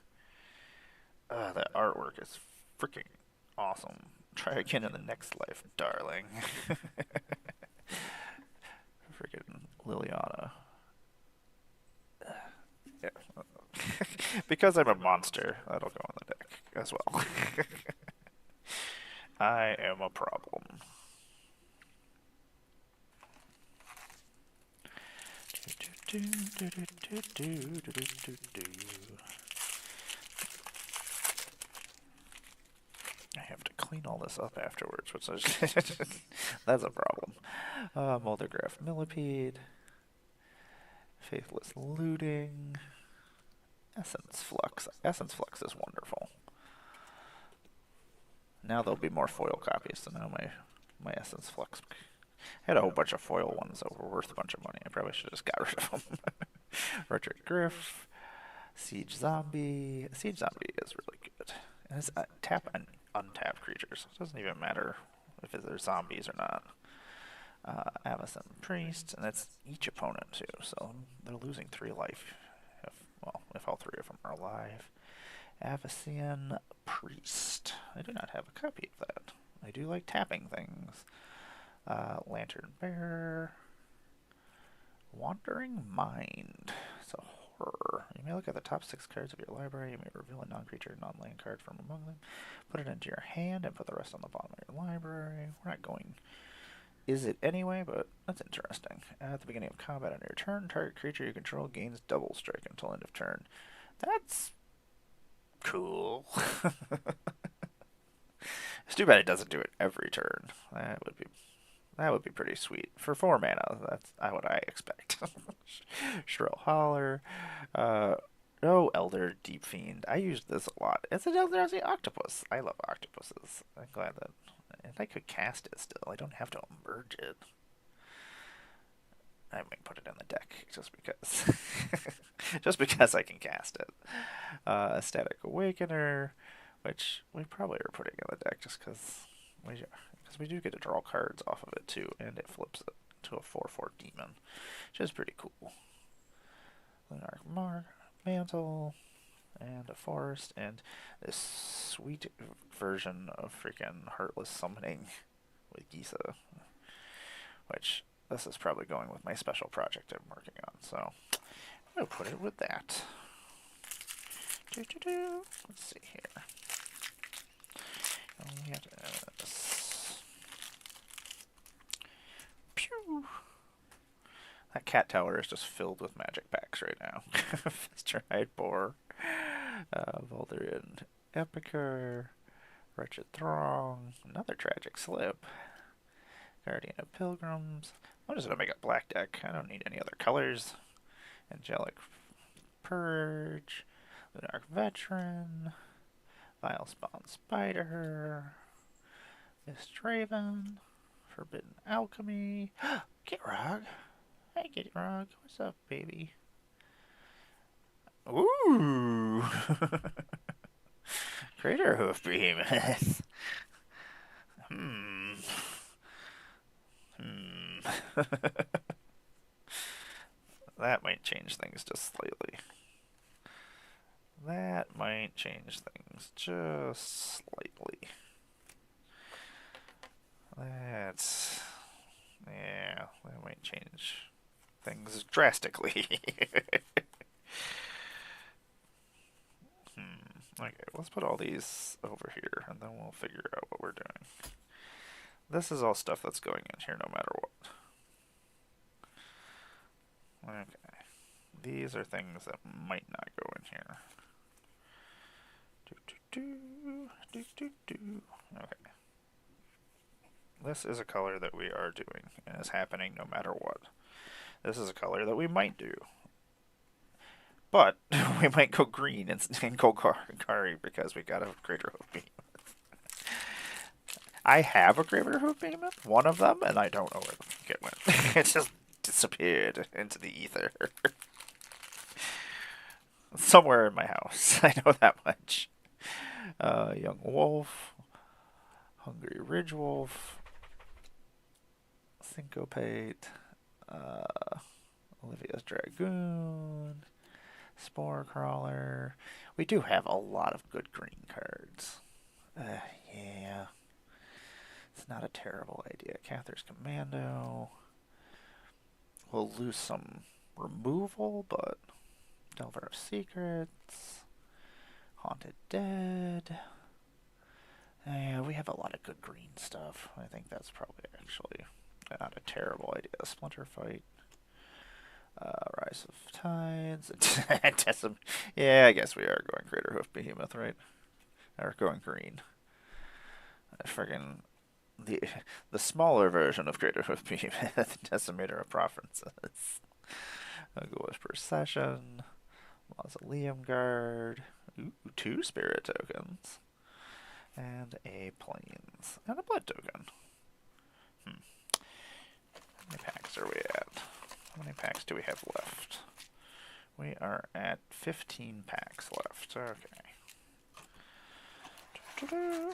That artwork is freaking awesome. Try again in the next life, darling. Freaking Liliana. Yeah. Because I'm a monster, that'll go on the deck as well. I am a problem. I have to clean all this up afterwards, which is that's a problem. Multigraph Millipede. Faithless Looting. Essence Flux. Essence Flux is wonderful. Now there'll be more foil copies, so now my Essence Flux. I had a whole bunch of foil ones that were worth a bunch of money. I probably should have just got rid of them. Richard Griff. Siege Zombie. Siege Zombie is really good. And it's tap and untap creatures. It doesn't even matter if they're zombies or not. Avacyn Priest, and that's each opponent too, so they're losing 3 life. If all 3 of them are alive. Avacyn Priest. I do not have a copy of that. I do like tapping things. Lantern Bearer. Wandering Mind. It's a horror. You may look at the top 6 cards of your library. You may reveal a non-creature, non-land card from among them. Put it into your hand and put the rest on the bottom of your library. We're not going... Is it anyway, but that's interesting. At the beginning of combat on your turn, target creature you control gains double strike until end of turn. That's cool. It's too bad it doesn't do it every turn. That would be pretty sweet. For 4 mana, that's what I expect. Shrill Holler. Oh, Elder Deep Fiend. I used this a lot. It's an Eldrazi Octopus. I love octopuses. I'm glad that if I could cast it still, I don't have to emerge it. I might put it in the deck just because. Just because I can cast it. Static Awakener, which we probably are putting in the deck just because we do get to draw cards off of it too, and it flips it to a 4/4 demon, which is pretty cool. Lunarch Mantle, and a forest, and this sweet version of freaking Heartless Summoning with Gisa, which this is probably going with my special project I'm working on, so I'm going to put it with that. Let's see here. We have to edit this. Pew! That cat tower is just filled with magic packs right now. Fistride Boar, Volderian Epicure, Wretched Throng, another Tragic Slip, Guardian of Pilgrims. I'm just going to make a black deck. I don't need any other colors. Angelic Purge, Lunarch Veteran, Vilespawn Spider, Mistraven, Forbidden Alchemy. Gitrog. Hey, Gitrog. What's up, baby? Ooh! Crater Hoof Behemoth. That might change things just slightly. That might change things just slightly. Yeah, that might change things drastically. Okay, let's put all these over here, and then we'll figure out what we're doing. This is all stuff that's going in here no matter what. Okay. These are things that might not go in here. Okay. This is a color that we are doing, and is happening no matter what. This is a color that we might do. But we might go green and go Kari because we got a Greater Hoof Behemoth. I have a Greater Hoof Behemoth, one of them, and I don't know where the fuck it went. It just disappeared into the ether. Somewhere in my house. I know that much. Young Wolf, Hungry Ridge Wolf, Syncopate, Olivia's Dragoon, Spore Crawler. We do have a lot of good green cards. Yeah. is not a terrible idea. Cather's Commando. We'll lose some removal, but Delver of Secrets. Haunted Dead. Yeah, we have a lot of good green stuff. I think that's probably actually not a terrible idea. Splinter Fight. Rise of Tides. Yeah, I guess we are going Greater Hoof Behemoth, right? Or going green. Friggin' the smaller version of Greater Hoof Behemoth, Decimator of Preferences. Ghoulish Procession. Mausoleum Guard. Ooh, 2 Spirit tokens. And a Plains. And a Blood token. How many packs are we at? How many packs do we have left? We are at 15 packs left. Okay.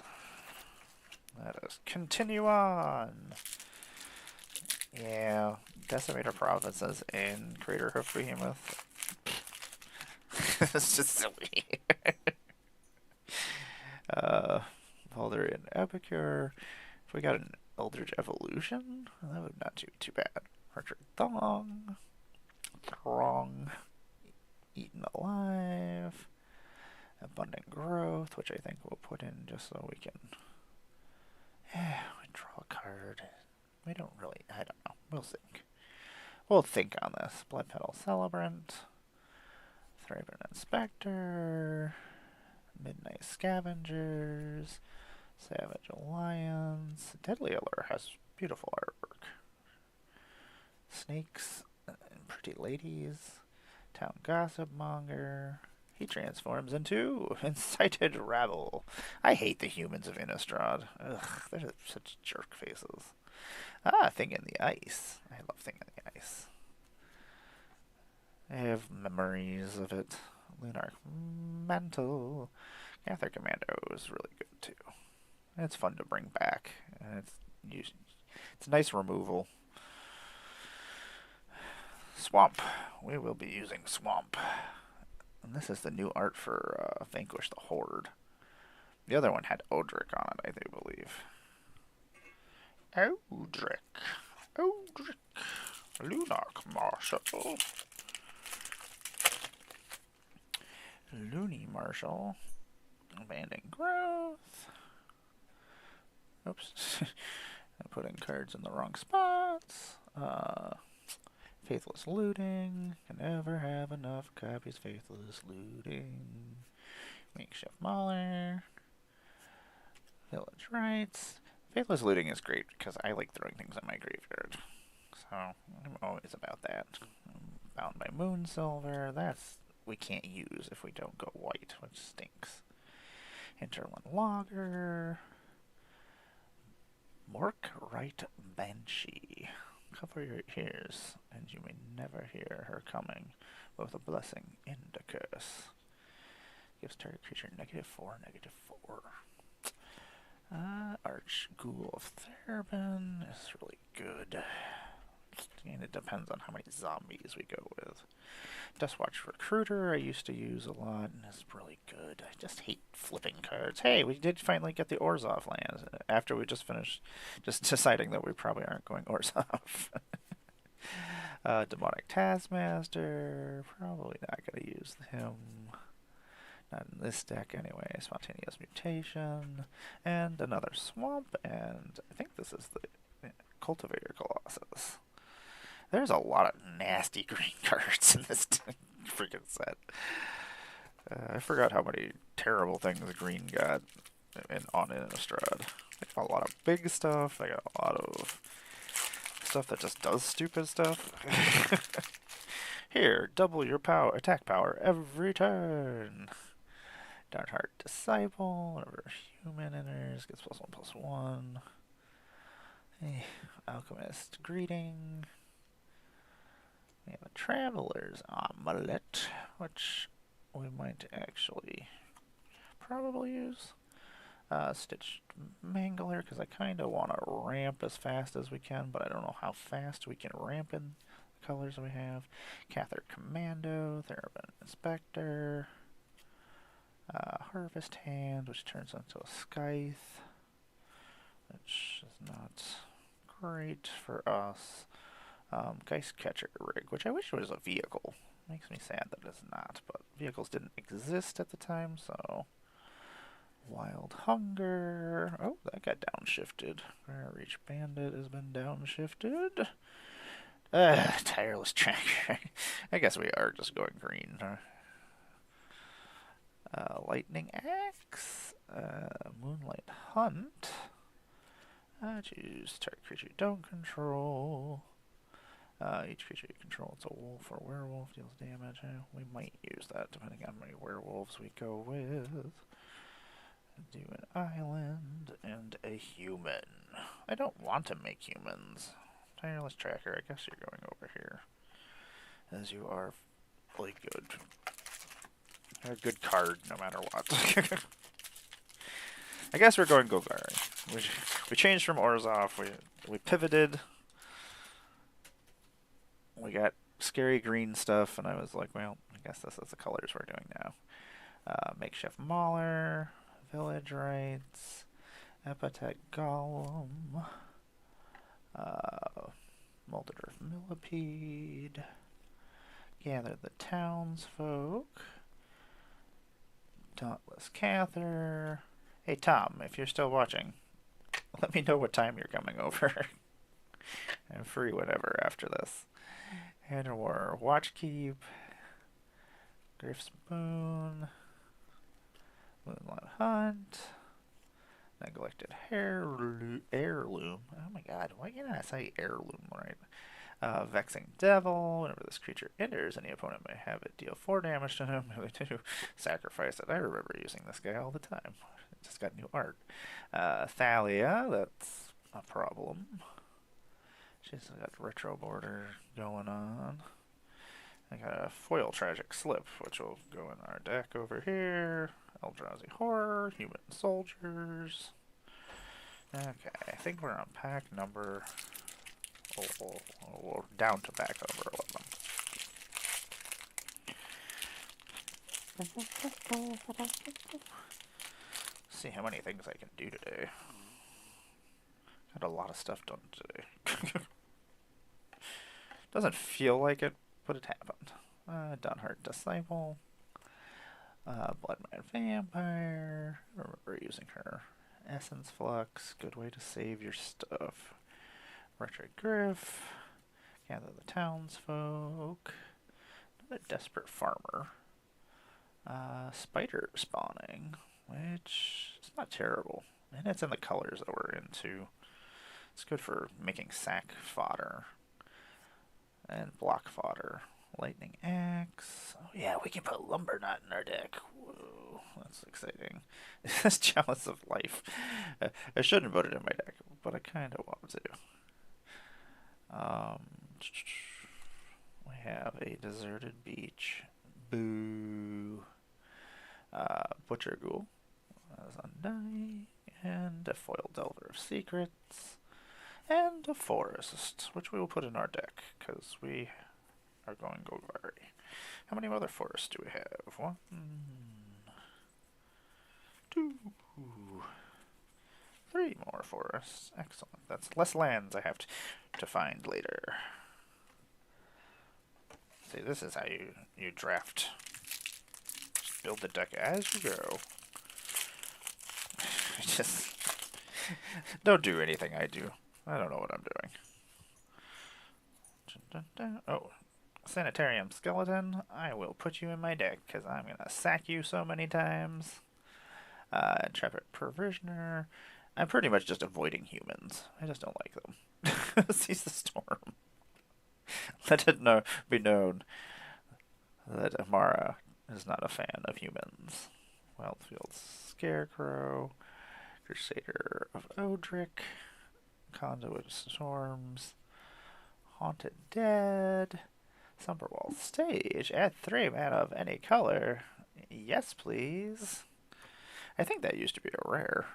Let us continue on. Yeah, Decimator Provinces in Greater Hoof Behemoth. It's just silly. Valdarian Epicure. If we got an Eldritch Evolution, that would not do too bad. Archer Throng, Eaten Alive, Abundant Growth, which I think we'll put in just so we can we draw a card. We don't really, I don't know. We'll think. We'll think on this. Blood Petal Celebrant, Thraben Inspector, Midnight Scavengers, Savage Alliance. Deadly Allure has beautiful artwork. Snakes and Pretty Ladies, Town Gossip Monger. He transforms into Incited Rabble. I hate the humans of Innistrad. Ugh, they're such jerk faces. Thing in the Ice. I love Thing in the Ice. I have memories of it. Lunarch Mantle. Cather Commando is really good too. It's fun to bring back. And it's nice removal. Swamp. We will be using Swamp. And this is the new art for Vanquish the Horde. The other one had Odric on it, I do believe. Odric. Lunarch Marshal. Looney Marshal. Abandoned Growth. Oops. I'm putting cards in the wrong spots. Faithless Looting. Can never have enough copies. Faithless Looting. Makeshift Mauler. Village Rites. Faithless Looting is great because I like throwing things in my graveyard. So I'm always about that. Bound by Moon Silver. That's we can't use if we don't go white, which stinks. Hinterland Logger. Morkrite Banshee. Cover your ears, and you may never hear her coming. Both a blessing and a curse. Gives target creature -4/-4. Arch Ghoul of Therbin is really good. And it depends on how many zombies we go with. Dustwatch Recruiter I used to use a lot, and it's really good. I just hate flipping cards. Hey, we did finally get the Orzhov lands after we just finished just deciding that we probably aren't going Orzhov. Demonic Taskmaster, probably not going to use him. Not in this deck anyway. Spontaneous Mutation, and another Swamp, and I think this is the Cultivator Colossus. There's a lot of nasty green cards in this freaking set. I forgot how many terrible things green got on Innistrad. They got a lot of big stuff. They got a lot of stuff that just does stupid stuff. Here, double your attack power every turn. Darnheart Disciple, whenever human enters, gets +1/+1. Hey, Alchemist Greeting. We have a Traveler's Amulet, which we might actually probably use. Stitched Mangler, because I kind of want to ramp as fast as we can, but I don't know how fast we can ramp in the colors we have. Cather Commando, Therbin Inspector. Harvest Hand, which turns into a Scythe. which is not great for us. Geist Catcher Rig, which I wish was a vehicle. Makes me sad that it's not, but vehicles didn't exist at the time, so... Wild Hunger. Oh, that got downshifted. Rare Reach Bandit has been downshifted. Tireless Tracker. I guess we are just going green. Lightning Axe. Moonlight Hunt. Choose target creature you don't control. Each creature you control, it's a wolf or werewolf, deals damage. We might use that depending on how many werewolves we go with. Do an island and a human. I don't want to make humans. Tireless Tracker, I guess you're going over here. As you are really good. You're a good card no matter what. I guess we're going Golgari. We changed from Orzhov, we pivoted. We got scary green stuff, and I was like, well, I guess this is the colors we're doing now. Makeshift Mauler, Village Rites, Epithet Golem, Molded Earth Millipede, Gather the Townsfolk, Dauntless Cather. Hey Tom, if you're still watching, let me know what time you're coming over. I'm free whenever after this. War Watchkeep, Griff's Boon, Moonlight Hunt, Neglected Heirloom. Oh my god, why can't I say heirloom right? Vexing Devil. Whenever this creature enters, any opponent may have it deal 4 damage to him. They do sacrifice it. I remember using this guy all the time. It just got new art. Thalia, that's a problem. She's got retro border going on. I got a foil Tragic Slip, which will go in our deck over here. Eldrazi Horror, Human Soldiers. Okay, I think we're on pack number... we're down to pack number 11. See how many things I can do today. Got a lot of stuff done today. Doesn't feel like it, but it happened. Dunheart Disciple. Bloodmad Vampire. I remember using her. Essence Flux. Good way to save your stuff. Retro Griff. Gather the Townsfolk. Another Desperate Farmer. Spider Spawning, which is not terrible. And it's in the colors that we're into. It's good for making sack fodder and block fodder. Lightning Axe. Oh yeah, we can put Lumber Knot in our deck. Whoa, that's exciting. This Chalice of Life. I shouldn't put it in my deck, but I kind of want to. We have a Deserted Beach. Boo. Butcher Ghoul. As Undying. And a Foil Delver of Secrets. And a Forest, which we will put in our deck, because we are going Golgari. How many other forests do we have? 1, 2, 3 more forests. Excellent. That's less lands I have to find later. See, this is how you draft. Just build the deck as you go. Just don't do anything I do. I don't know what I'm doing. Oh, Sanitarium Skeleton. I will put you in my deck because I'm going to sack you so many times. Intrepid Provisioner. I'm pretty much just avoiding humans. I just don't like them. Seize the Storm. Let it be known that Emmara is not a fan of humans. Wildfield Scarecrow. Crusader of Odric. Conduit Storms. Haunted Dead. Summerwall Stage. Add 3 mana of any color. Yes, please. I think that used to be a rare.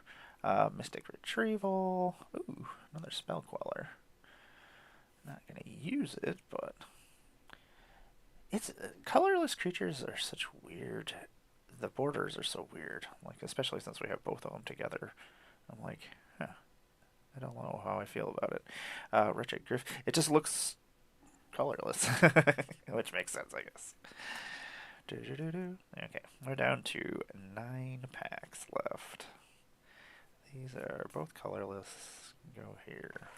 Mystic Retrieval. Ooh, another Spell Queller. Not going to use it, but... It's colorless creatures are such weird... The borders are so weird. Like, especially since we have both of them together. I'm like, huh. I don't know how I feel about it. Richard Griff. It just looks colorless, which makes sense, I guess. Okay, we're down to 9 packs left. These are both colorless. Go here.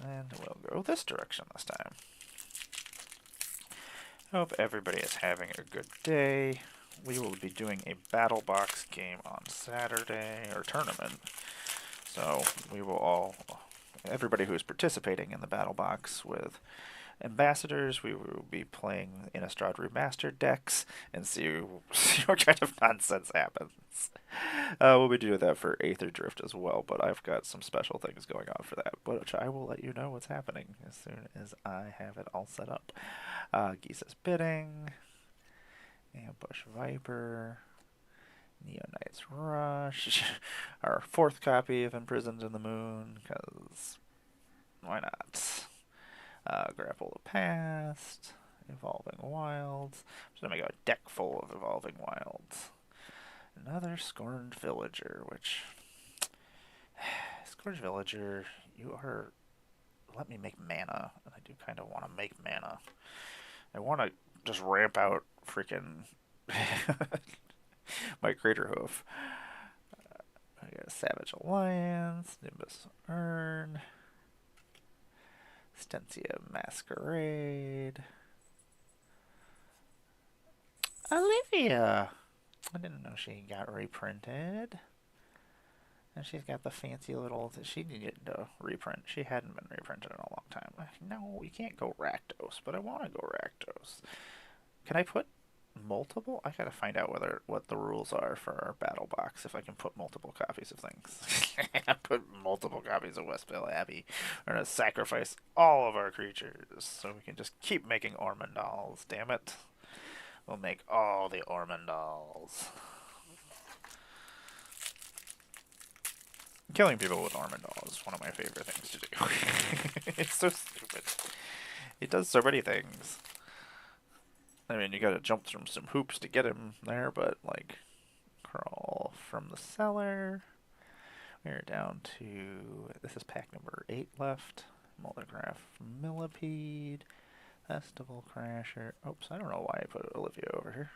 And we'll go this direction this time. Hope everybody is having a good day. We will be doing a battle box game on Saturday, or tournament. So we will all, everybody who is participating in the battle box with ambassadors, we will be playing Innistrad Remastered decks and see what kind of nonsense happens. We'll be doing that for Aether Drift as well, but I've got some special things going on for that, which I will let you know what's happening as soon as I have it all set up. Gisa's Bidding, Ambush Viper, Neo Knight's Rush, our 4th copy of Imprisoned in the Moon, because why not? Grapple the Past, Evolving Wilds. I'm just going to make a deck full of Evolving Wilds. Another Scorned Villager, which... Scorned Villager, you are... Let me make mana, and I do kind of want to make mana. I want to just ramp out freaking my Crater Hoof. I got Savage Alliance, Nimbus Urn, Stencia Masquerade, Olivia. I didn't know she got reprinted. And she's got the fancy little... She needed to reprint. She hadn't been reprinted in a long time. No, you can't go Rakdos, but I want to go Rakdos. Can I put multiple? I gotta find out what the rules are for our battle box, if I can put multiple copies of things. Put multiple copies of Westvale Abbey. We're gonna sacrifice all of our creatures so we can just keep making Ormandals. Damn it. We'll make all the Ormandals. Killing people with Ormandal is one of my favorite things to do. It's so stupid. It does so many things. I mean, you gotta jump through some hoops to get him there, but, like, crawl from the cellar. We're down to... This is pack number 8 left. Molotograph Millipede. Festival Crasher. Oops, I don't know why I put Olivia over here.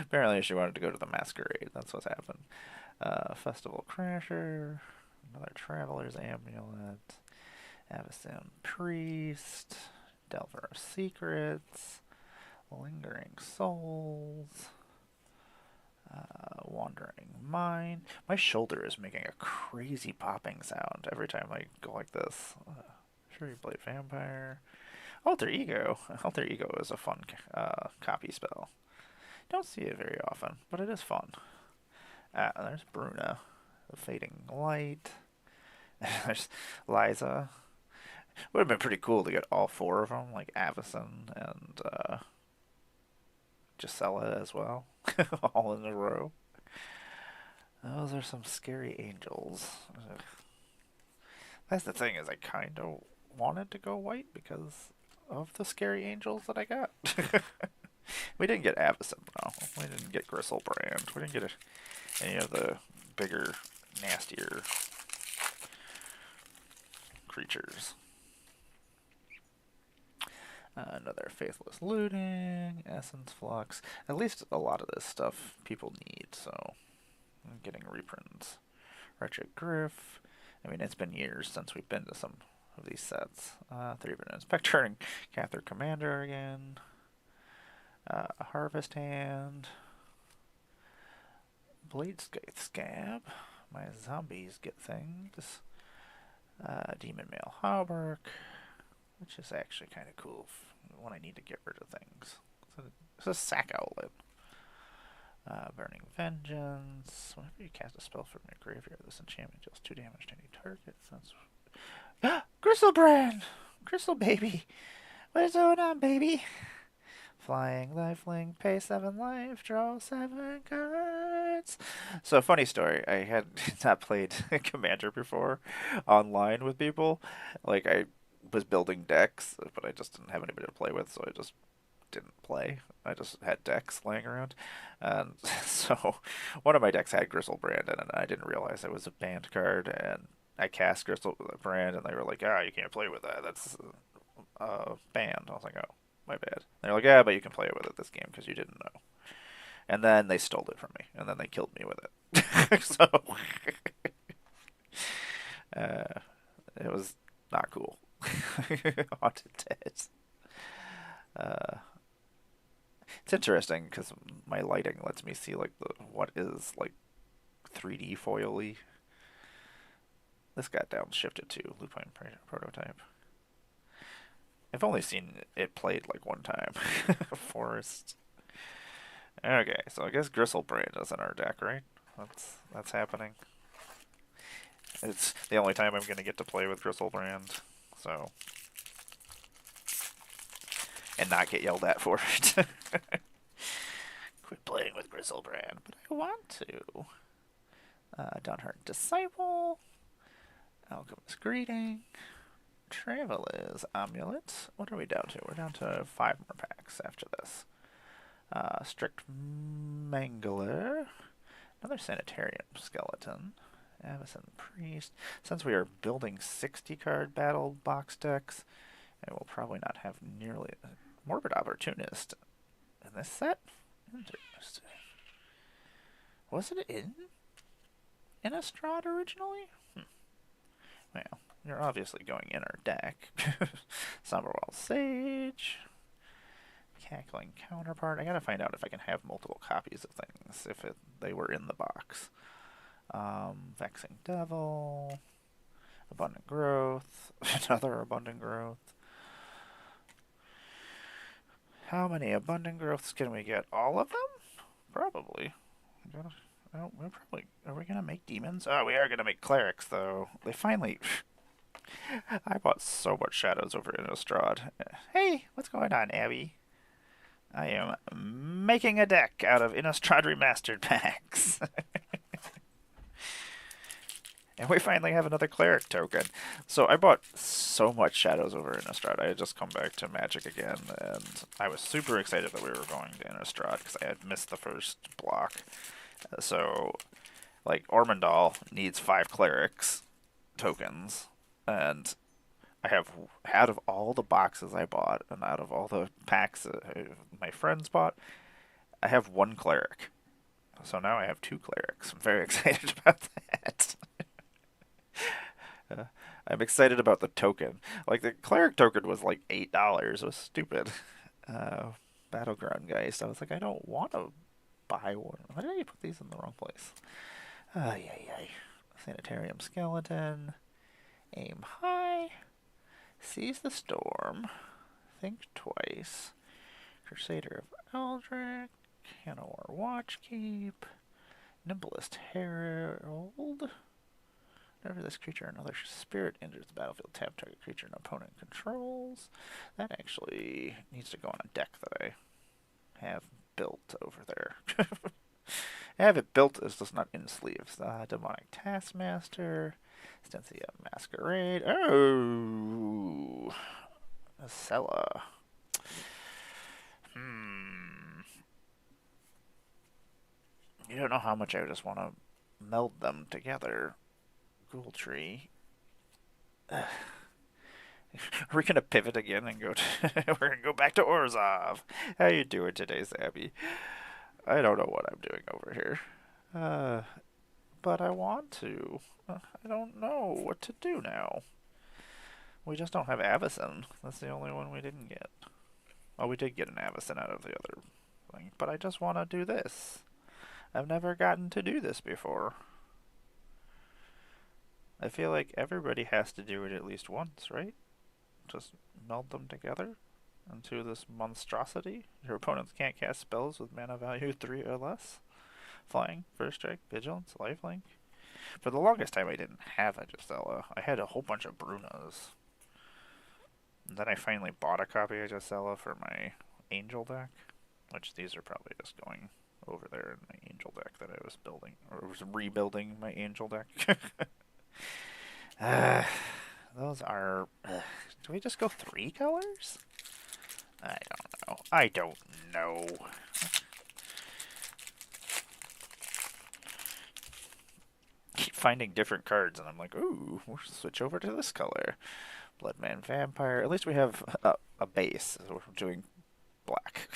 Apparently she wanted to go to the Masquerade. That's what's happened. Festival Crasher. Another Traveler's Amulet. Avacyn Priest. Delver of Secrets. Lingering Souls. Wandering Mind. My shoulder is making a crazy popping sound every time I go like this. Fury Blade Vampire. Alter Ego. Alter Ego is a fun copy spell. Don't see it very often, but it is fun. There's Bruna, the Fading Light. There's Liza. Would have been pretty cool to get all 4 of them, like Avacyn and Gisela as well, all in a row. Those are some scary angels. Ugh. That's the thing, is I kind of wanted to go white because of the scary angels that I got. We didn't get Avacyn, though. We didn't get Gristlebrand. We didn't get any of the bigger, nastier creatures. Another Faithless Looting, Essence Flux. At least a lot of this stuff people need, so I'm getting reprints. Wretched Griff. I mean, it's been years since we've been to some of these sets. 3-bit Inspector and Cather Commander again. A Harvest Hand. Blade Scab. My zombies get things. Demon Male Hauberk, which is actually kind of cool when I need to get rid of things. It's a Sack Owlet. Burning Vengeance. Whenever you cast a spell from your graveyard, this enchantment deals 2 damage to any target. That's... Gristlebrand! Crystal Baby! What is going on, baby? Flying, lifelink, pay 7 life, draw 7 cards. So, funny story. I had not played Commander before online with people. Like, I was building decks, but I just didn't have anybody to play with, so I just didn't play. I just had decks laying around. And so, one of my decks had Gristlebrand in it, and I didn't realize it was a banned card, and I cast Crystal Brand, and they were like, "Ah, you can't play with that. That's banned." I was like, "Oh, my bad." They're like, "Yeah, but you can play it with it this game because you didn't know." And then they stole it from me, and then they killed me with it. So uh, it was not cool. Haunted Tales. Uh, it's interesting because my lighting lets me see like the what is like 3D foily. This got downshifted to Lupine Prototype. I've only seen it played like one time. Forest. Okay, so I guess Gristlebrand is in our deck, right? That's happening. It's the only time I'm gonna get to play with Gristlebrand, so and not get yelled at for it. Quit playing with Gristlebrand, but I want to. Dawnheart Disciple, Alchemist Greeting, Traveler's Amulet. What are we down to? We're down to 5 more packs after this. Strict Mangler, another Sanitarium Skeleton, Avacyn Priest. Since we are building 60 card battle box decks, I will probably not have nearly a Morbid Opportunist in this set. Interesting. Was it in Innistrad originally? Well, you're obviously going in our deck. Somberwell Sage. Cackling Counterpart. I gotta find out if I can have multiple copies of things if they were in the box. Vexing Devil. Abundant Growth. Another Abundant Growth. How many Abundant Growths can we get? All of them? Probably. We're probably. Are we gonna make demons? Oh, we are gonna make clerics, though. They finally. I bought so much Shadows over Innistrad. Hey, what's going on, Abby? I am making a deck out of Innistrad Remastered packs. And we finally have another cleric token. So I bought so much Shadows over Innistrad. I had just come back to Magic again, and I was super excited that we were going to Innistrad because I had missed the first block. So, like, Ormondal needs 5 clerics tokens, and I have, out of all the boxes I bought, and out of all the packs that my friends bought, I have 1 cleric. So now I have 2 clerics. I'm very excited about that. I'm excited about the token. Like, the cleric token was like $8. It was stupid. Battleground Geist. I was like, I don't want to buy one. Why did I put these in the wrong place? Ay, ay, ay. Sanitarium Skeleton. Aim high. Seize the Storm. Think twice. Crusader of Eldrick. Hanowar Watchkeep. Nimblest Herald. Whenever this creature or another spirit enters the battlefield, tap target creature an opponent controls. That actually needs to go on a deck that I have built over there. I have it built, it's just not in sleeves. Demonic Taskmaster. Stensia Masquerade. Oh! Acela. You don't know how much I just want to meld them together. Ghoul Tree. Are we gonna pivot again and go to we're gonna go back to Orzhov. How you doing today, Zabby? I don't know what I'm doing over here. But I want to. I don't know what to do now. We just don't have Avacyn. That's the only one we didn't get. Oh, we did get an Avacyn out of the other thing, but I just want to do this. I've never gotten to do this before. I feel like everybody has to do it at least once, right? Just meld them together into this monstrosity. Your opponents can't cast spells with mana value 3 or less. Flying, First Strike, Vigilance, Lifelink. For the longest time I didn't have a Gisela. I had a whole bunch of Brunas. And then I finally bought a copy of Gisela for my Angel deck. Which these are probably just going over there in my Angel deck that I was building. Or was rebuilding my Angel deck. Those are... do we just go 3 colors? I don't know. I don't know. Keep finding different cards, and I'm like, ooh, we'll switch over to this color. Bloodman Vampire. At least we have a base. So we're doing black.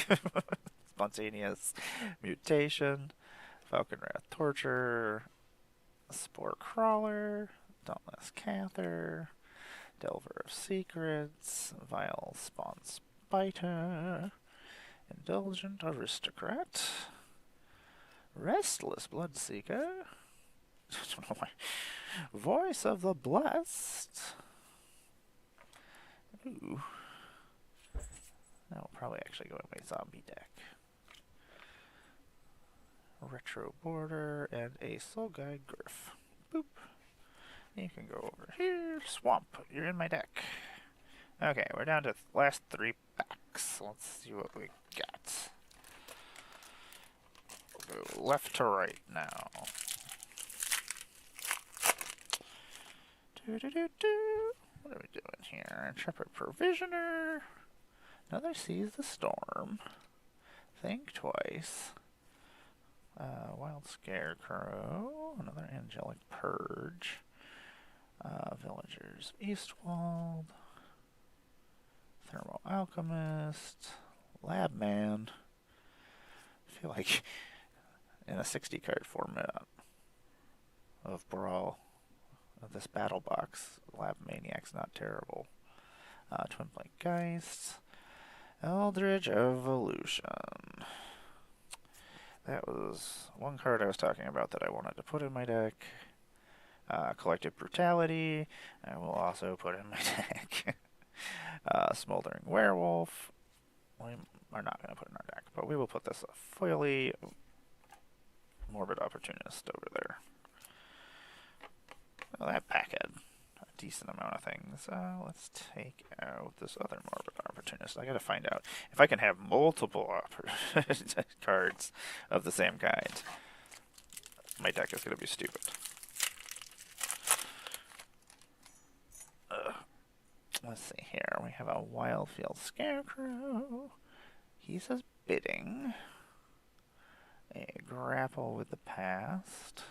Spontaneous Mutation. Falcon Wrath Torture. Spore Crawler. Dauntless Cather. Delver of Secrets. Vile Spawn Spiter. Indulgent Aristocrat. Restless Bloodseeker. I don't know why. Voice of the Blessed. Ooh. That will probably actually go in my zombie deck. Retro Border and a Soul Guide Griff. Boop. You can go over here. Swamp. You're in my deck. Okay, we're down to the last 3 packs. Let's see what we got. We'll go left to right now. What are we doing here? Intrepid Provisioner. Another Seize the Storm. Think Twice. Wild Scarecrow. Another Angelic Purge. Villagers Eastwald. Thermal Alchemist. Labman. I feel like in a 60 card format of Brawl, of this battle box, Lab Maniac's not terrible. Twin Blade Geist. Eldritch Evolution. That was one card I was talking about that I wanted to put in my deck. Collective Brutality, I will also put in my deck. Smoldering Werewolf, we are not going to put in our deck, but we will put this foily Morbid Opportunist over there. Well, that pack had a decent amount of things. Let's take out this other Morbid Opportunist. I gotta find out if I can have multiple cards of the same kind. My deck is gonna be stupid. Let's see here. We have a Wildfield Scarecrow. He says Bidding. A Grapple with the Past.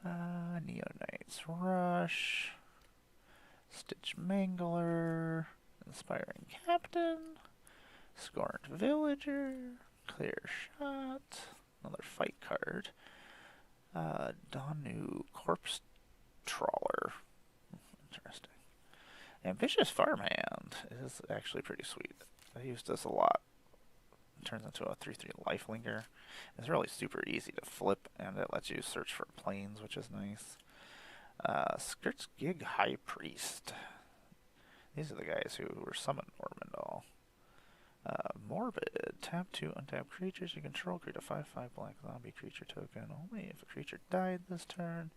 Neonight's Rush. Stitch Mangler. Inspiring Captain. Scorned Villager. Clear Shot. Another fight card. Danu Corpse Trawler. Interesting. Ambitious Farmhand is actually pretty sweet. I use this a lot. It turns into a 3/3 Lifelinger. It's really super easy to flip, and it lets you search for planes, which is nice. Skirt's Gig High Priest. These are the guys who were summoned Mormondal. Morbid. Tap 2 untapped creatures you control. Create a 5/5 black zombie creature token. Only if a creature died this turn.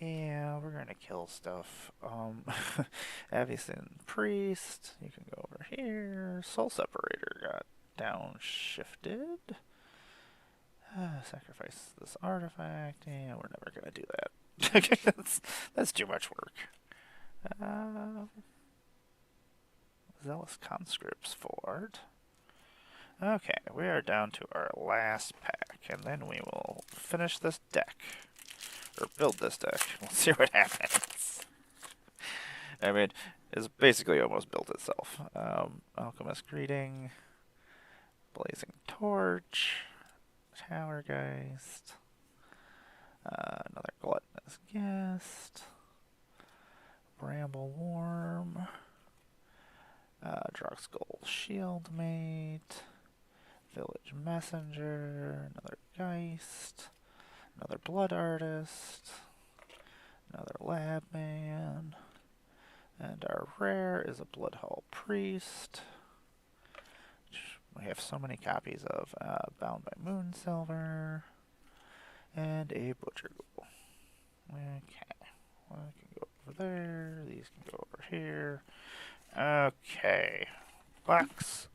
Yeah, we're gonna kill stuff. Avicen Priest. You can go over here. Soul Separator got downshifted. Sacrifice this artifact. Yeah, we're never gonna do that. that's too much work. Zealous Conscripts Forward. Okay, we are down to our last pack, and then we will finish this deck. Or build this deck. We'll see what happens. I mean, it's basically almost built itself. Alchemist Greeting. Blazing Torch. Towergeist. Another Gluttonous Guest. Bramble Worm. Drogskull Shieldmate. Village Messenger. Another Geist. Another Blood Artist. Another Labman. And our rare is a Bloodhall Priest. We have so many copies of Bound by Moonsilver. And a Butcher Ghoul. Okay. Well, I can go over there. These can go over here. Okay. Box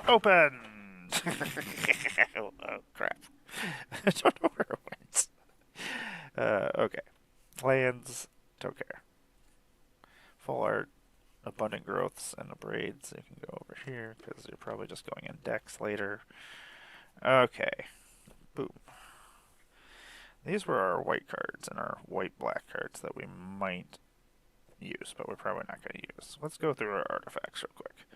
open! Oh, crap. I don't know where it went. Okay. Lands, don't care. Full art, abundant growths, and the braids. You can go over here because you're probably just going in decks later. Okay. Boom. These were our white cards and our white-black cards that we might use, but we're probably not going to use. Let's go through our artifacts real quick.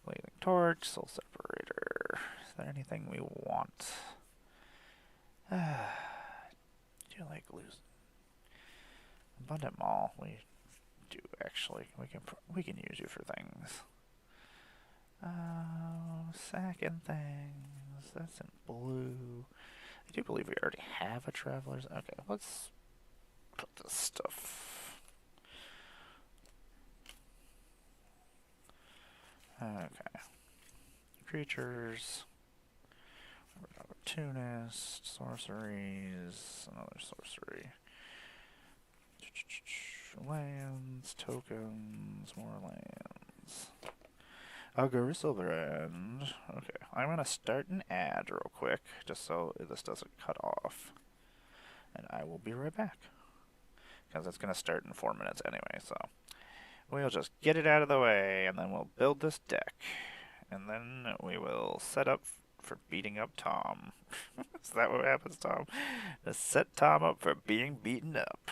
Blazing Torch, Soul Separator. Is there anything we want? Do you like losing? Abundant Mall. We do actually. We can use you for things. Second things. That's in blue. I do believe we already have a Traveler's. Okay, let's put this stuff. Okay. Creatures. Opportunist. Sorceries. Another sorcery. Lands. Tokens. More lands. GoddessofBlunder. Okay, I'm gonna start an ad real quick, just so this doesn't cut off. And I will be right back. Because it's gonna start in 4 minutes anyway, so we'll just get it out of the way, and then we'll build this deck. And then we will set up for beating up Tom. Is that what happens, Tom? Just set Tom up for being beaten up.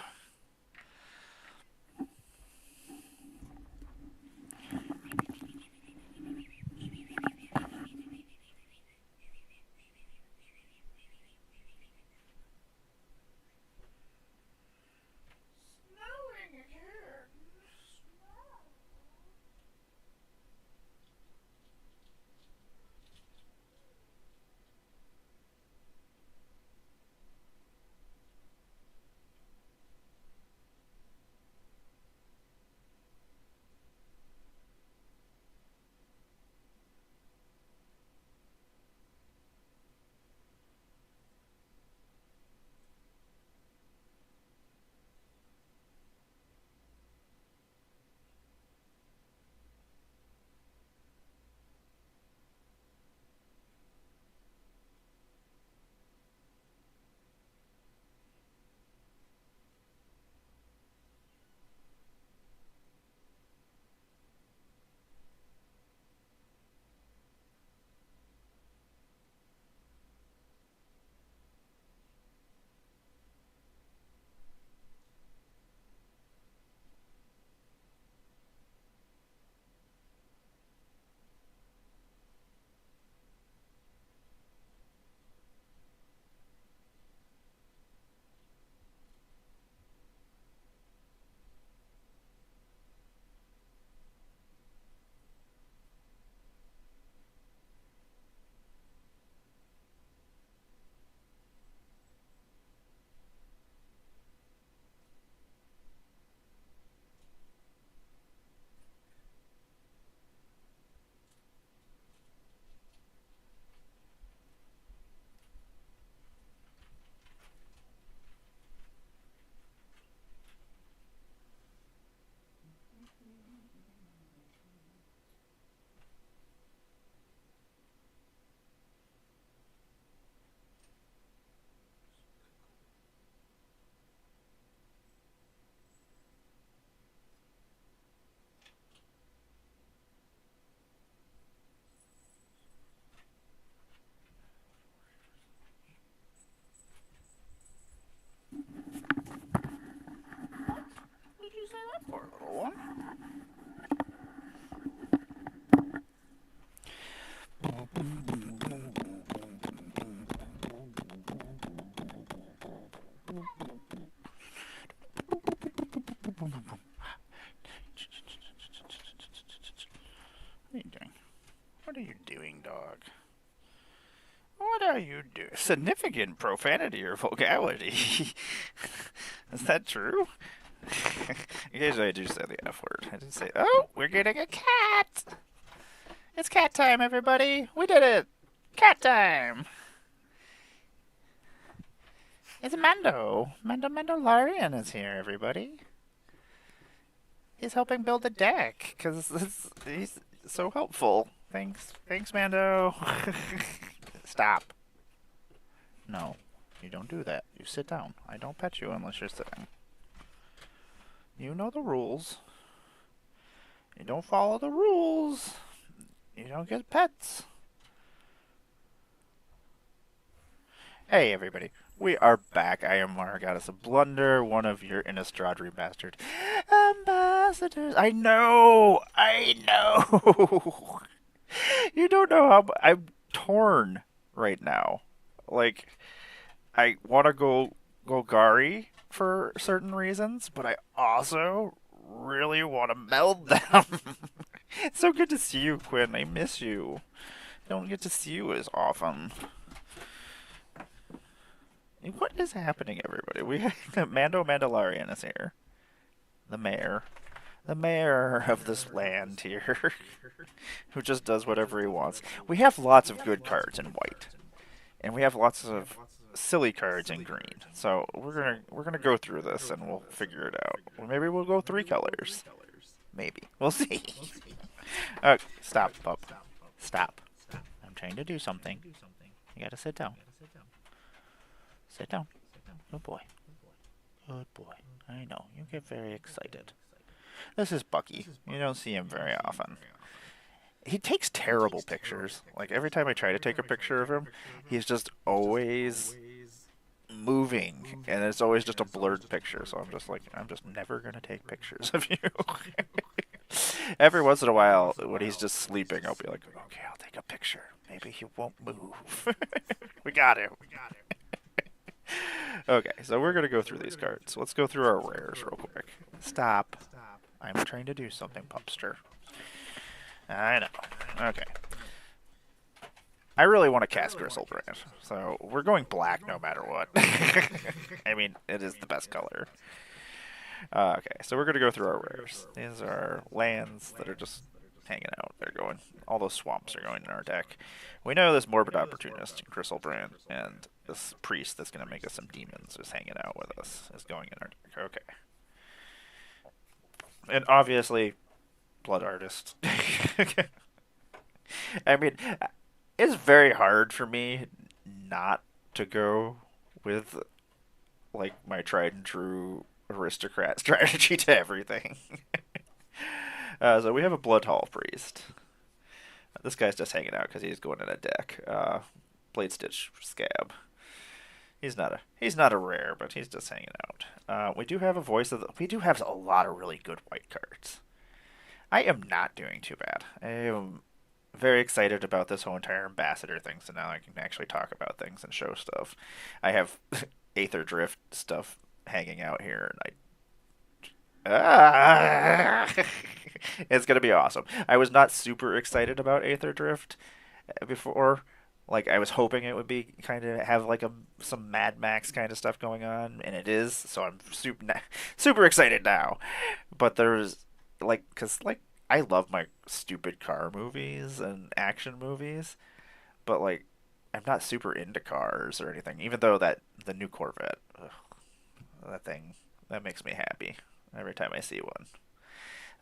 What did you say that for, little one? What are you doing? What are you doing, dog? What are you doing? Significant profanity or vulgarity. Is that true? Occasionally I do say the F word. I did say, oh, we're getting a cat! It's cat time, everybody! We did it! Cat time! It's Mando. Mandalorian is here, everybody. He's helping build the deck, because he's so helpful. Thanks, Mando. Stop. No, you don't do that. You sit down. I don't pet you unless you're sitting. You know the rules. You don't follow the rules. You don't get pets. Hey everybody, we are back. I am Emmara, Goddess of Blunder, one of your Innistrad remastered ambassadors. I know. You don't know how I'm torn right now. Like, I want to go Golgari for certain reasons, but I also really want to meld them. It's so good to see you, Quinn. I miss you. I don't get to see you as often. What is happening, everybody? We have Mando Mandalorian is here. The mayor. The mayor of this land here. Who just does whatever he wants. We have lots of good cards in white. And we have lots of silly cards in green. So we're gonna go through this and we'll figure it out. Or maybe we'll go 3 colors. Maybe. We'll see. Stop, pup. Stop. I'm trying to do something. You gotta sit down. Sit down. Good boy. Good boy. I know. You get very excited. This is Bucky. You don't see him very often. He takes terrible pictures. Like, every time I try to take a picture of him, he's just always moving. And it's always just a blurred picture. So I'm just like, I'm just never going to take pictures of you. Every once in a while, when he's just sleeping, I'll be like, okay, I'll take a picture. Maybe he won't move. We got him. Okay, so we're going to go through these cards. Let's go through our rares real quick. Stop. I'm trying to do something, Pupster. I know. Okay. I really want to cast Griselbrand, so we're going black no matter what. I mean, it is the best color. Okay, so we're going to go through our rares. These are lands that are just hanging out. They're going. All those swamps are going in our deck. We know this Morbid Opportunist, Griselbrand, and this priest that's going to make us some demons is hanging out with us, is going in our deck. Okay. And obviously, Blood Artist. I mean, it's very hard for me not to go with, like, my tried and true aristocrat strategy to everything. So we have a Blood Hall Priest. This guy's just hanging out because he's going in a deck. Blade Stitch Scab. He's not a rare, but he's just hanging out. We do have a we do have a lot of really good white cards. I am not doing too bad. I am very excited about this whole entire ambassador thing, so now I can actually talk about things and show stuff. I have Aether Drift stuff hanging out here, and it's gonna be awesome. I was not super excited about Aether Drift before. Like, I was hoping it would be kind of have like some Mad Max kind of stuff going on, and it is. So I'm super excited now. But there's like, cause like I love my stupid car movies and action movies, but like I'm not super into cars or anything. Even though that the new Corvette, ugh, that thing that makes me happy every time I see one.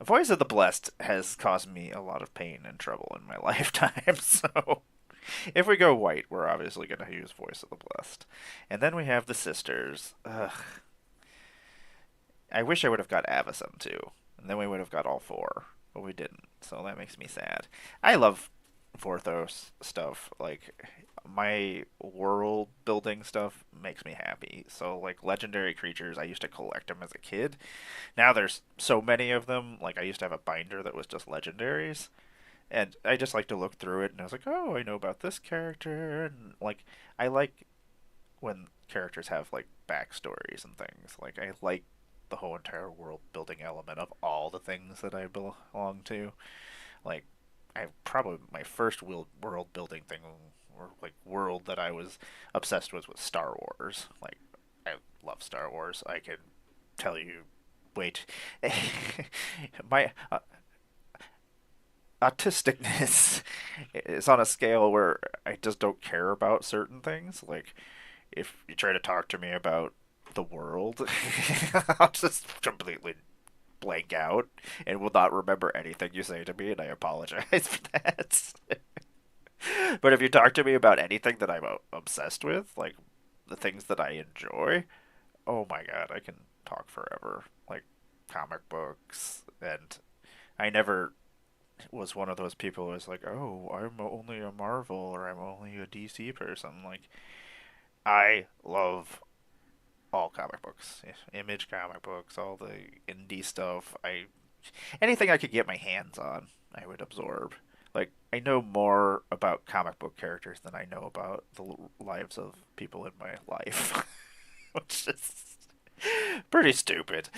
Voice of the Blessed has caused me a lot of pain and trouble in my lifetime, so if we go white, we're obviously going to use Voice of the Blessed. And then we have the Sisters. Ugh. I wish I would have got Avacyn too, and then we would have got all 4, but we didn't, so that makes me sad. I love Vorthos stuff. Like, my world building stuff makes me happy. So, like, legendary creatures, I used to collect them as a kid. Now there's so many of them. Like, I used to have a binder that was just legendaries. And I just like to look through it, and I was like, oh, I know about this character. And, like, I like when characters have, like, backstories and things. Like, I like the whole entire world building element of all the things that I belong to. Like, I probably my first world building thing, or like world that I was obsessed with was Star Wars. Like, I love Star Wars. I can tell you, wait, my autisticness is on a scale where I just don't care about certain things. Like, if you try to talk to me about the world, I'll just completely blank out and will not remember anything you say to me, and I apologize for that. But if you talk to me about anything that I'm obsessed with, like the things that I enjoy, oh my god, I can talk forever. Like comic books, and I never was one of those people who was like, oh, I'm only a Marvel or I'm only a DC person. Like, I love all comic books, Image comic books, all the indie stuff. Anything I could get my hands on, I would absorb. Like I know more about comic book characters than I know about the lives of people in my life, which is pretty stupid.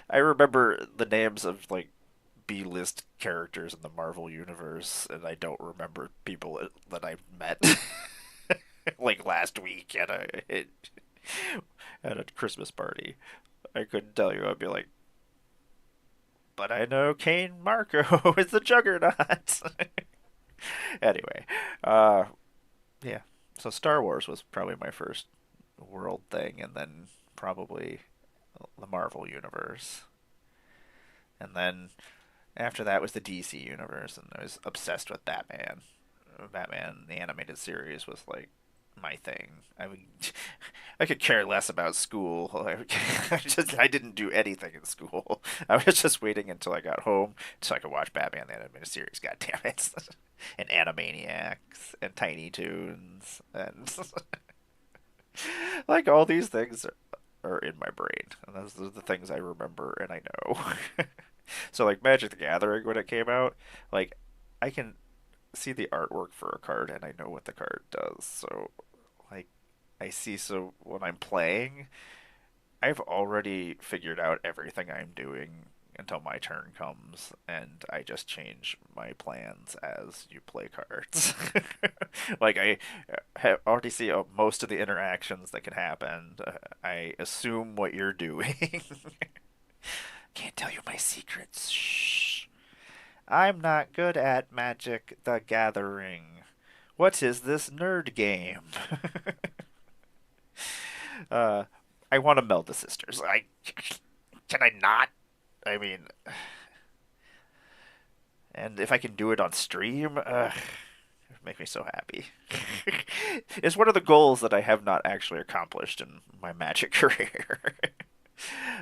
I remember the names of like B-list characters in the Marvel universe, and I don't remember people that I've met. Like last week at a Christmas party, I couldn't tell you. I'd be like, but I know Kane Marco is the Juggernaut. Anyway, uh, yeah. So Star Wars was probably my first world thing, and then probably the Marvel universe, and then after that was the DC universe, and I was obsessed with Batman. Batman, the animated series, was like my thing. I mean, I could care less about school. I didn't do anything in school. I was just waiting until I got home so I could watch Batman the animated series. God damn it! And Animaniacs and Tiny Toons and like all these things are in my brain, and those are the things I remember and I know. So like Magic the Gathering when it came out, like I can see the artwork for a card and I know what the card does. So like I see so when I'm playing, I've already figured out everything I'm doing until my turn comes and I just change my plans as you play cards. Like I have already see most of the interactions that can happen. I assume what you're doing. Can't tell you my secrets. Shh. I'm not good at Magic the Gathering. What is this nerd game? uh, I want to meld the sisters. I can I not? I mean, and if I can do it on stream, make me so happy. It's one of the goals that I have not actually accomplished in my Magic career.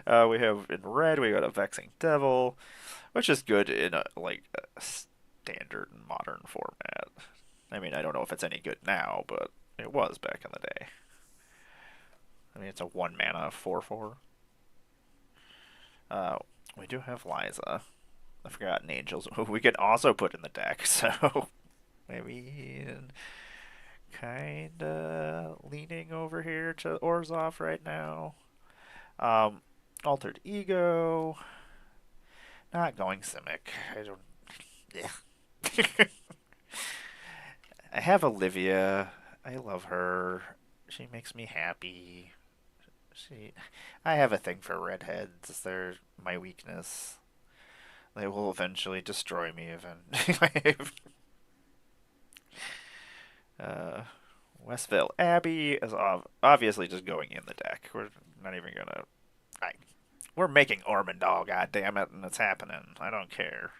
We have in red, we got a Vexing Devil, which is good in a like a standard modern format. I mean, I don't know if it's any good now, but it was back in the day. I mean, it's a 1 mana 4/4. Uh, we do have Liza, the Forgotten Angels, who we could also put in the deck. So maybe kinda leaning over here to Orzhov right now. Um, Altered Ego. Not going Simic. I don't. Yeah. I have Olivia. I love her. She makes me happy. She. I have a thing for redheads. They're my weakness. They will eventually destroy me. Eventually. uh, Westvale Abbey is obviously just going in the deck. We're not even gonna. I, we're making Ormondal, goddammit, and it's happening. I don't care.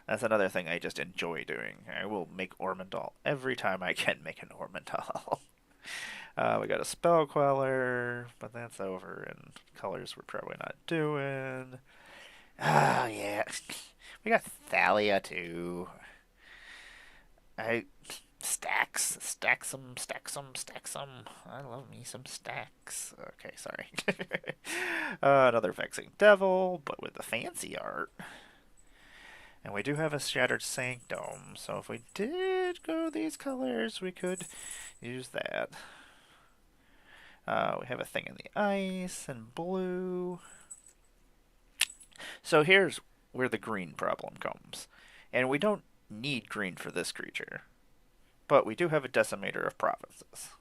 That's another thing I just enjoy doing. I will make Ormondal every time I can make an Ormondal. We got a Spell Queller, but that's over, and colors we're probably not doing. Oh, yeah. We got Thalia, too. I stacks, stacks them, stacks them, stacks them. I love me some stacks. Okay, sorry. Another Vexing Devil, but with the fancy art. And we do have a Shattered Sanctum, so if we did go these colors, we could use that. We have a thing in the ice and blue. So here's where the green problem comes. And we don't need green for this creature. But we do have a Decimator of Provinces,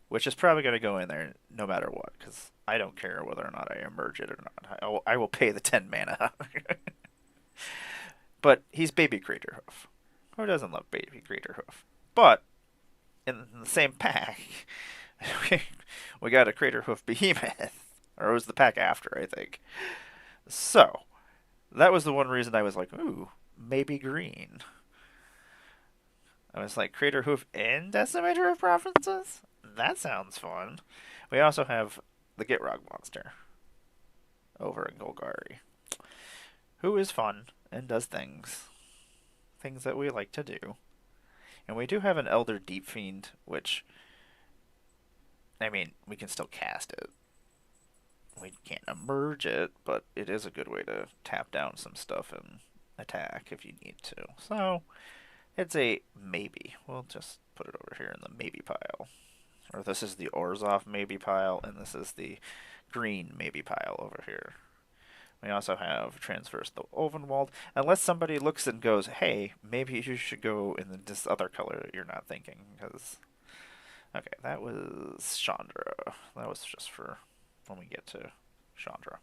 which is probably going to go in there no matter what, because I don't care whether or not I emerge it or not. I will pay the 10 mana. But he's Baby Craterhoof. Who doesn't love Baby Craterhoof? But in the same pack, we got a Craterhoof Behemoth. Or it was the pack after, I think. So, that was the one reason I was like, ooh, maybe green. I was like, Craterhoof and Decimator of Provinces? That sounds fun. We also have the Gitrog monster over in Golgari, who is fun and does things. Things that we like to do. And we do have an Elder Deep Fiend, which I mean, we can still cast it. We can't emerge it, but it is a good way to tap down some stuff and attack if you need to. So, it's a maybe. We'll just put it over here in the maybe pile. Or this is the Orzhov maybe pile, and this is the green maybe pile over here. We also have Transverse the Ovenwald. Unless somebody looks and goes, hey, maybe you should go in this other color that you're not thinking. Because, okay, that was Chandra. That was just for when we get to Chandra.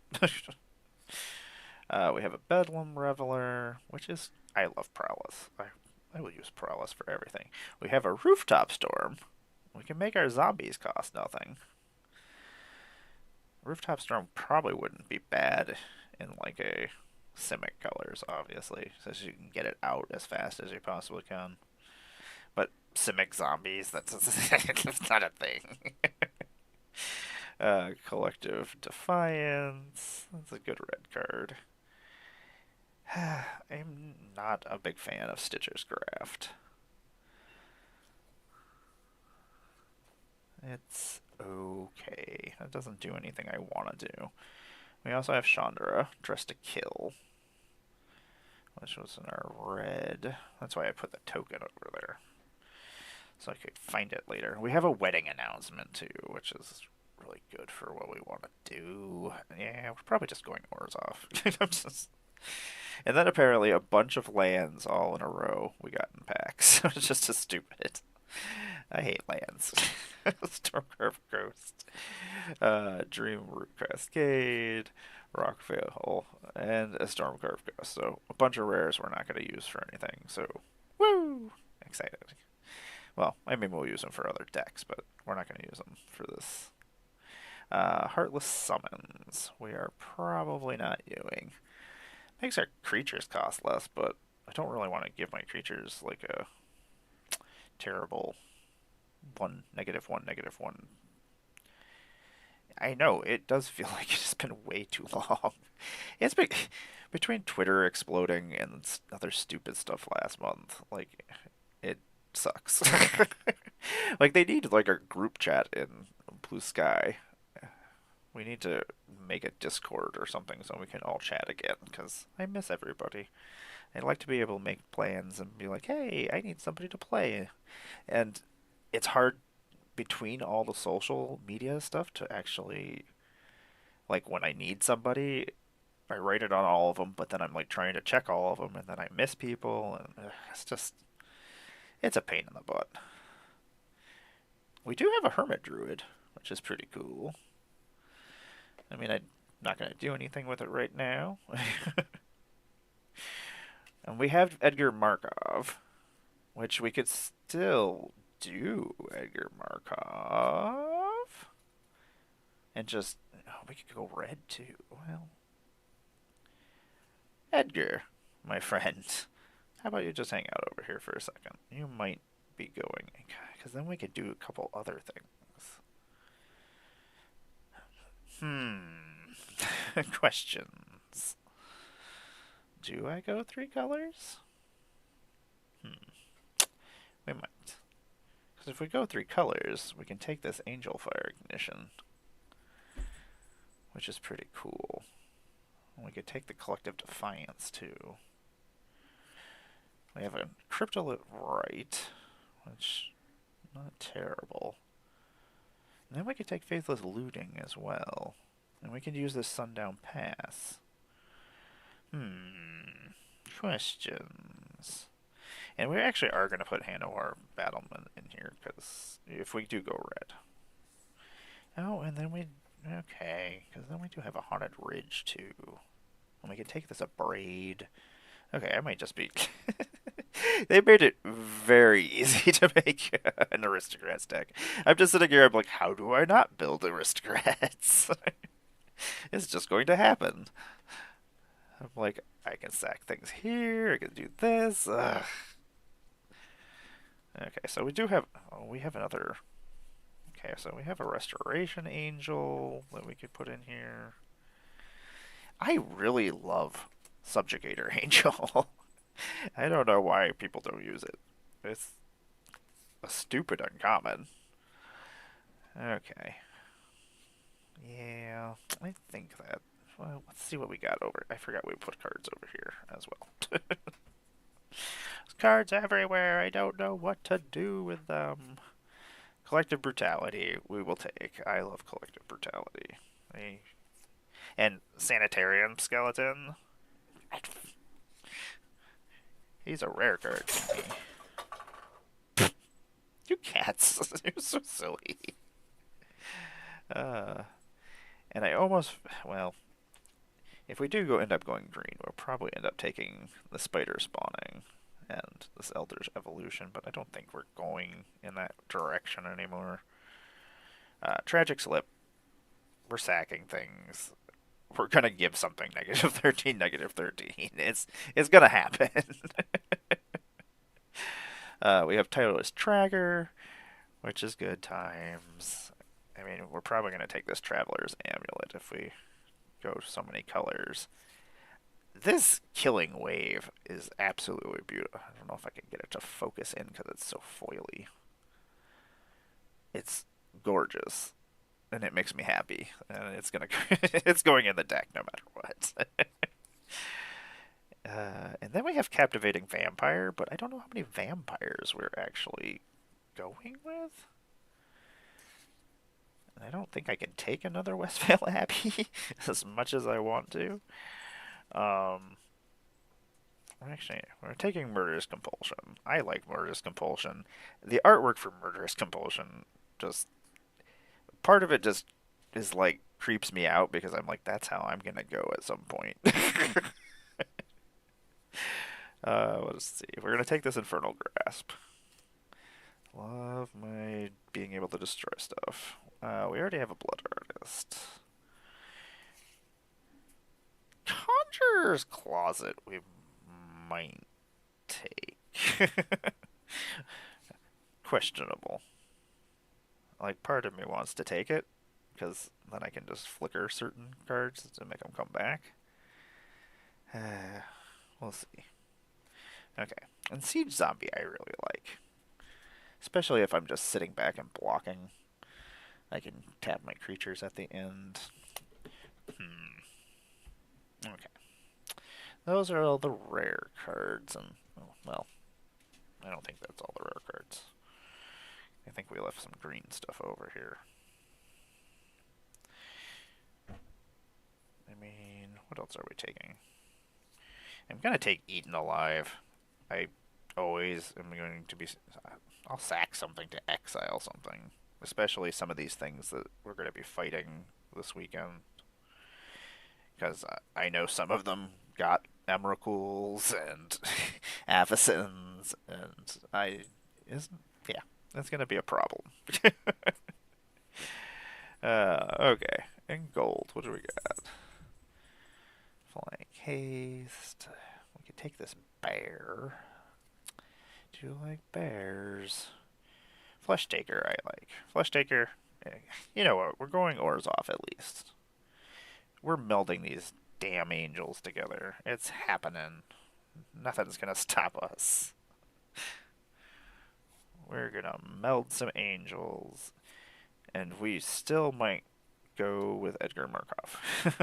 We have a Bedlam Reveler, which is, I love Prowess. I will use Prowess for everything. We have a Rooftop Storm. We can make our zombies cost nothing. Rooftop Storm probably wouldn't be bad in like a Simic colors, obviously, since you can get it out as fast as you possibly can. But Simic zombies, that's not a thing. Collective Defiance, that's a good red card. I'm not a big fan of Stitcher's Graft. It's okay. That doesn't do anything I want to do. We also have Chandra, Dress to Kill, which was in our red. That's why I put the token over there, so I could find it later. We have a wedding announcement, too, which is really good for what we want to do. Yeah, we're probably just going Orzhov. And then apparently a bunch of lands all in a row we got in packs. It's just as stupid. I hate lands. Stormcarved Ghost, Dream Root Cascade, Rockvale, and a Stormcarved Ghost. So a bunch of rares we're not going to use for anything. So, woo! Excited. Well, I mean we'll use them for other decks, but we're not going to use them for this. Heartless Summons. We are probably not doing. Makes our creatures cost less, but I don't really want to give my creatures like a terrible -1, -1. I know, it does feel like it's been way too long. It's been between Twitter exploding and other stupid stuff last month, like, it sucks. Like, they need like a group chat in Blue Sky. We need to make a Discord or something so we can all chat again, because I miss everybody. I'd like to be able to make plans and be like, hey, I need somebody to play. And it's hard between all the social media stuff to actually, like, when I need somebody, I write it on all of them, but then I'm like trying to check all of them, and then I miss people, and it's just, it's a pain in the butt. We do have a Hermit Druid, which is pretty cool. I mean, I'm not going to do anything with it right now. And we have Edgar Markov, which we could still do Edgar Markov. And just, oh, we could go red too. Well, Edgar, my friend, how about you just hang out over here for a second? You might be going, because then we could do a couple other things. Questions. Do I go 3 colors? We might. Because if we go 3 colors, we can take this Angel Fire Ignition, which is pretty cool. And we could take the Collective Defiance, too. We have a Cryptolit Right, which, not terrible. And then we could take Faithless Looting as well. And we could use this Sundown Pass. Questions. And we actually are going to put Hanowar Battlement in here, because if we do go red. Oh, and then we... Okay, because then we do have a Haunted Ridge, too. And we can take this Abrade. Okay, I might just be... They made it very easy to make an Aristocrats deck. I'm just sitting here, I'm like, how do I not build Aristocrats? It's just going to happen. I'm like, I can sack things here, I can do this. Ugh. Okay, so we do have... Oh, we have another... Okay, so we have a Restoration Angel that we could put in here. I really love Subjugator Angel. I don't know why people don't use it. It's a stupid uncommon. Okay. Yeah, I think that. Well, let's see what we got over. I forgot we put cards over here as well. There's cards everywhere. I don't know what to do with them. Collective brutality, we will take. I love collective brutality. And sanitarium skeleton. He's a rare card to me. You cats. You're so silly. And I almost, well, if we do end up going green, we'll probably end up taking the spider spawning and this Elder's evolution, but I don't think we're going in that direction anymore. Tragic slip. We're sacking things. We're gonna give something negative 13, negative 13. It's gonna happen. We have Titleist Tracker, which is good times. I mean, we're probably gonna take this Traveler's Amulet if we go so many colors. This Killing Wave is absolutely beautiful. I don't know if I can get it to focus in because it's so foily. It's gorgeous, and it makes me happy. And it's gonna, it's going in the deck no matter what. And then we have Captivating Vampire, but I don't know how many vampires we're actually going with. And I don't think I can take another Westvale Abbey as much as I want to. We're taking Murderous Compulsion. I like Murderous Compulsion. The artwork for Murderous Compulsion, just part of it just is like creeps me out because I'm like, that's how I'm gonna go at some point. Let's see. We're gonna take this Infernal Grasp. Love my being able to destroy stuff. We already have a Blood Artist. Conjurer's Closet we might take. Questionable. Like, part of me wants to take it, because then I can just flicker certain cards to make them come back. We'll see. Okay. And Siege Zombie I really like. Especially if I'm just sitting back and blocking. I can tap my creatures at the end. Okay. Those are all the rare cards, and, well, I don't think that's all the rare cards. I think we left some green stuff over here. I mean, what else are we taking? I'm going to take Eaten Alive. I always am going to be... I'll sack something to exile something. Especially some of these things that we're going to be fighting this weekend. Because I know some of them got Emrakuls and Avacins, and yeah, that's going to be a problem. Okay, in gold, what do we got? Flying Haste. We could take this bear. Do you like bears? Flesh Taker, I like. Flesh Taker, you know what? We're going Orzhov at least. We're melding these damn angels together. It's happening. Nothing's gonna stop us. We're gonna meld some angels. And we still might go with Edgar Markov.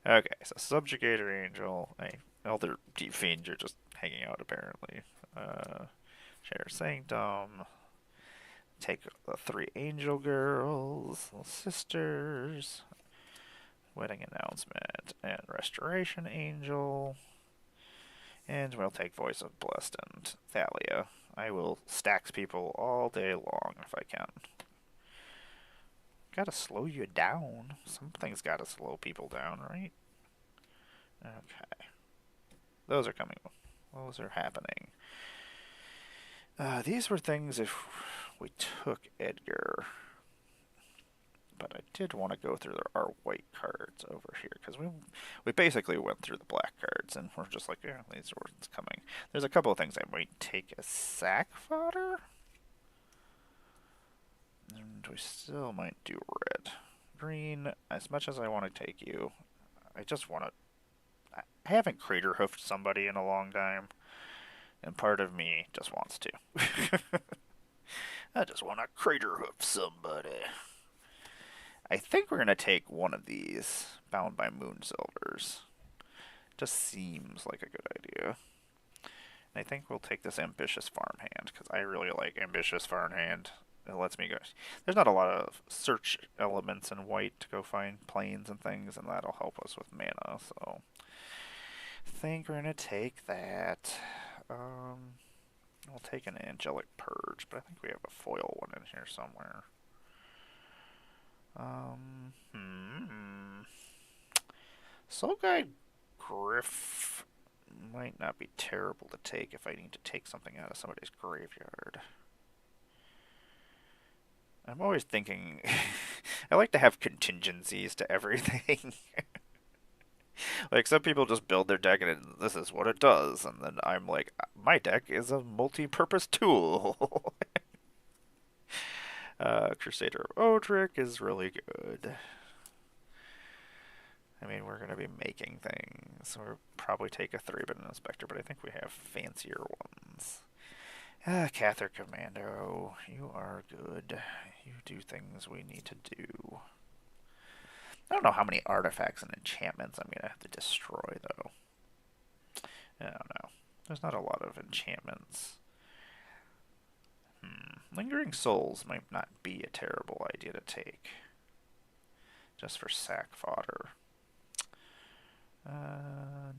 Okay, so Subjugator Angel. Elder Deep Fiend, you're just hanging out apparently. Shatter Sanctum. Take the 3 Angel Girls, little sisters, Wedding Announcement, and Restoration Angel. And we'll take Voice of Blessed and Thalia. I will stacks people all day long if I can. Gotta slow you down. Something's gotta slow people down, right? Okay. Those are coming. Those are happening. These were things if we took Edgar. But I did want to go through our white cards over here, because we basically went through the black cards, and we're just like, yeah, these are what's coming. There's a couple of things I might take as sack fodder. And we still might do red. Green, as much as I want to take you, I just want to... I haven't crater hoofed somebody in a long time, and part of me just wants to. I just want to crater hoof somebody. I think we're going to take one of these, Bound by Moon Silvers. Just seems like a good idea. And I think we'll take this Ambitious Farmhand, because I really like Ambitious Farmhand. It lets me go. There's not a lot of search elements in white to go find planes and things, and that'll help us with mana, so I think we're going to take that. We'll take an Angelic Purge, but I think we have a foil one in here somewhere. Soul Guide Griff might not be terrible to take if I need to take something out of somebody's graveyard. I'm always thinking, I like to have contingencies to everything. Like, some people just build their deck and this is what it does, and then I'm like, my deck is a multi-purpose tool. Crusader of Odric is really good. I mean, we're going to be making things. We'll probably take a 3-bit Inspector, but I think we have fancier ones. Cather Commando, you are good. You do things we need to do. I don't know how many artifacts and enchantments I'm going to have to destroy, though. I don't know. There's not a lot of enchantments. Lingering Souls might not be a terrible idea to take. Just for sack fodder.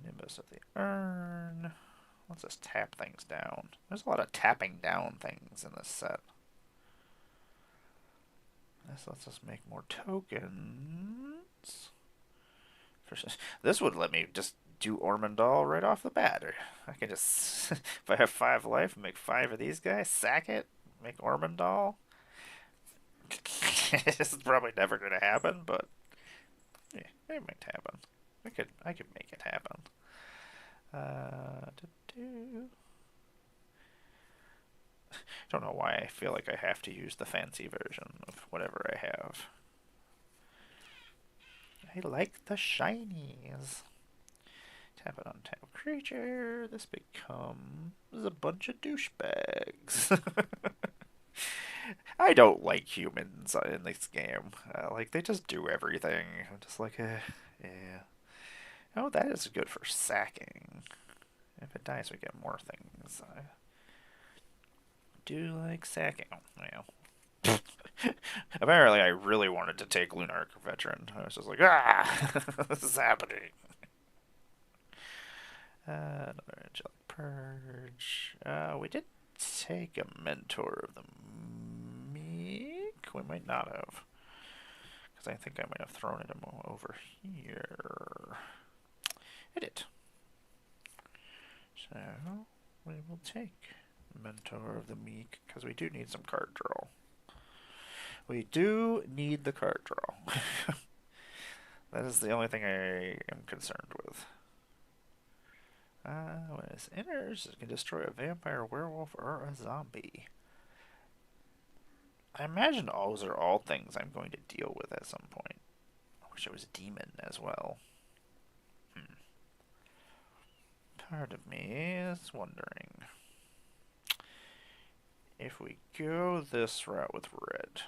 Nimbus of the Urn. Let's just tap things down. There's a lot of tapping down things in this set. This lets us make more tokens. This would let me just do Ormondal right off the bat. Or I can just, if I have 5 life, make 5 of these guys, sack it, make Ormondal. This is probably never going to happen, but yeah, it might happen. I could make it happen. Don't know why I feel like I have to use the fancy version of whatever I have. I like the shinies. Tap it on tap creature. This becomes a bunch of douchebags. I don't like humans in this game. Like, they just do everything. I'm just like, yeah. Oh, that is good for sacking. If it dies, we get more things. I do like sacking. Well, apparently I really wanted to take Lunar Veteran. I was just like, this is happening. Another Angelic Purge. We did take a Mentor of the Meek. We might not have. Because I think I might have thrown it over here. I did. So, we will take Mentor of the Meek, because we do need some card draw. We do need the card draw. That is the only thing I am concerned with. When it enters, it can destroy a vampire, werewolf, or a zombie. I imagine those are all things I'm going to deal with at some point. I wish it was a demon as well. Part of me is wondering if we go this route with red.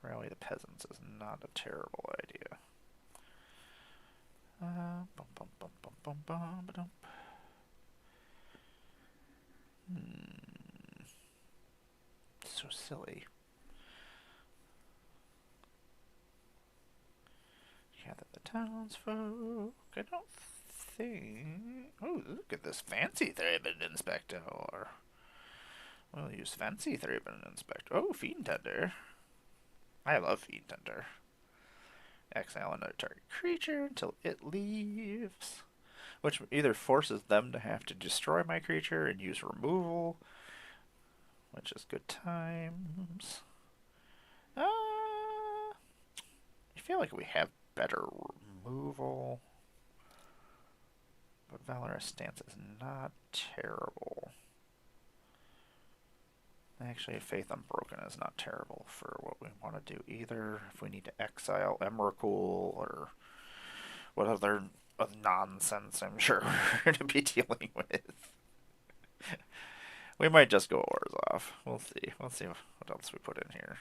Rally the Peasants is not a terrible idea. So silly. Gather the townsfolk. I don't think. Oh, look at this fancy 3-bit Inspector. We'll use fancy 3-bit Inspector. Oh, Fiend Tender. I love Fiend Tender. Exile another target creature until it leaves. Which either forces them to have to destroy my creature and use removal, which is good times. I feel like we have better removal. But Valorous Stance is not terrible. Actually, Faith Unbroken is not terrible for what we want to do either. If we need to exile Emrakul or what other nonsense I'm sure we're going to be dealing with. We might just go ores off. We'll see. We'll see what else we put in here.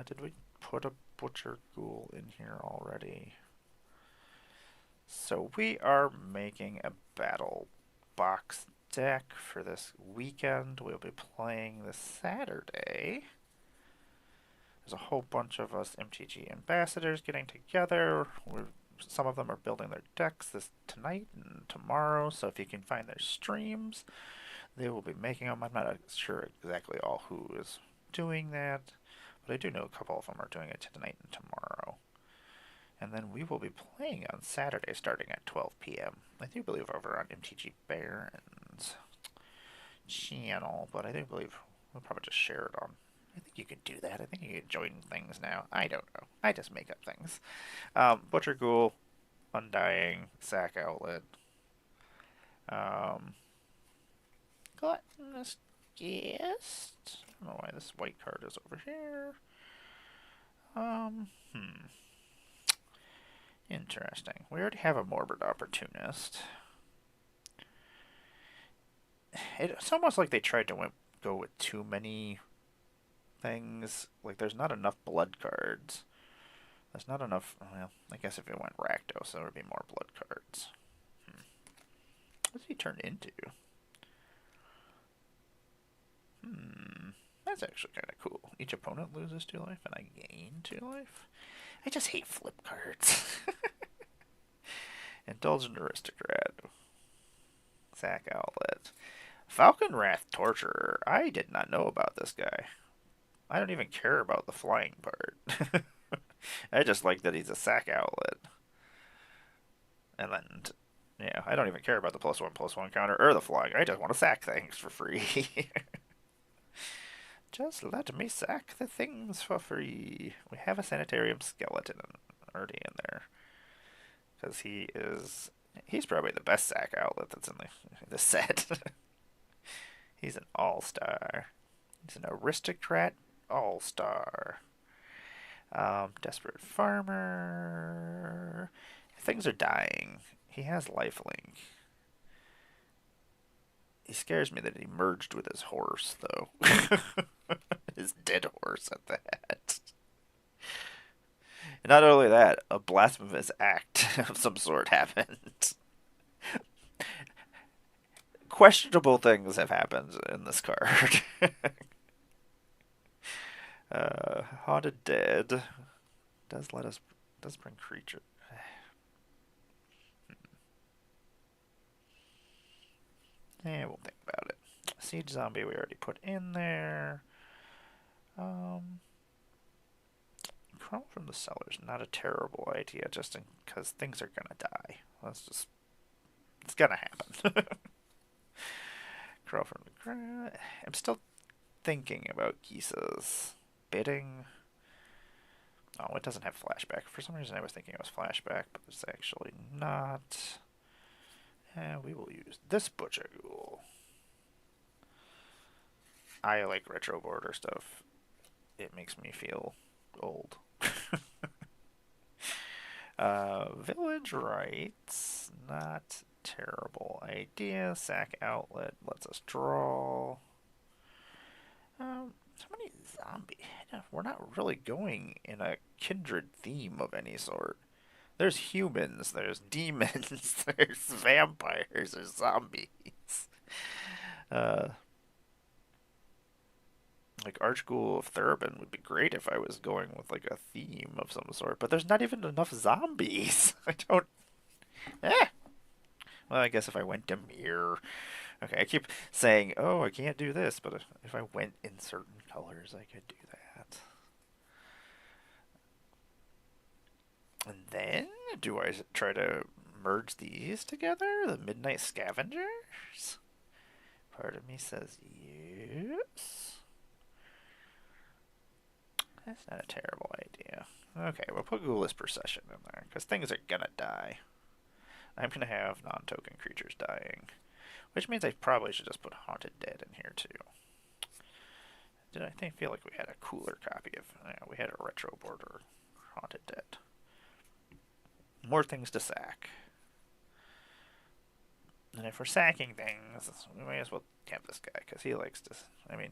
Did we put a butcher ghoul in here already? So we are making a battle box deck for this weekend. We'll be playing this Saturday. There's a whole bunch of us MTG ambassadors getting together. Some of them are building their decks tonight and tomorrow, so if you can find their streams, they will be making them. I'm not sure exactly all who is doing that, but I do know a couple of them are doing it tonight and tomorrow. And then we will be playing on Saturday starting at 12 p.m. I do believe over on MTG Baron's channel, but I do believe we'll probably just share it on. I think you can do that. I think you can join things now. I don't know. I just make up things. Butcher Ghoul, Undying, Sack Outlet, Gluttonous Guest. I don't know why this white card is over here. Interesting. We already have a Morbid Opportunist. It's almost like they tried to go with too many things. Like, there's not enough blood cards. There's not enough. Well, I guess if it went Rakdos, there would be more blood cards. What does he turn into? That's actually kind of cool. Each opponent loses 2 life, and I gain 2 life. I just hate flip cards. Indulgent Aristocrat. Sack Outlet. Falcon Wrath Torturer. I did not know about this guy. I don't even care about the flying part. I just like that he's a sack outlet. And then, yeah, I don't even care about the +1/+1 counter or the flying. I just want to sack things for free. Just let me sack the things for free. We have a Sanitarium Skeleton already in there. Because he's probably the best sack outlet that's in the set. He's an all-star. He's an Aristocrat all-star. Desperate Farmer. Things are dying. He has lifelink. He scares me that he merged with his horse, though. His dead horse at that. And not only that, a blasphemous act of some sort happened. Questionable things have happened in this card. Haunted Dead does bring creature. Yeah, we'll think about it. Siege Zombie we already put in there. Crawl from the Cellar's not a terrible idea, just because things are gonna die. It's gonna happen. Crawl from the ground. I'm still thinking about Gisa's bidding. Oh, it doesn't have flashback. For some reason I was thinking it was flashback, but it's actually not. And we will use this Butcher Ghoul. I like retro border stuff. It makes me feel old. Village Rites, not terrible idea. Sack Outlet lets us draw. So many zombie. We're not really going in a kindred theme of any sort. There's humans, there's demons, there's vampires, there's zombies. Like Archghoul of Thurban would be great if I was going with like a theme of some sort, but there's not even enough zombies. I don't. Well, I guess if I went Dimir. Okay, I keep saying, oh, I can't do this, but if I went in certain colors, I could do that. And then, do I try to merge these together? The Midnight Scavengers? Part of me says yes. That's not a terrible idea. Okay, we'll put Ghoulish Procession in there, because things are gonna die. I'm gonna have non-token creatures dying. Which means I probably should just put Haunted Dead in here, too. Did I feel like we had a cooler copy of... Yeah, we had a retro border Haunted Dead. More things to sack. And if we're sacking things, we may as well... have this guy, because he likes to... I mean,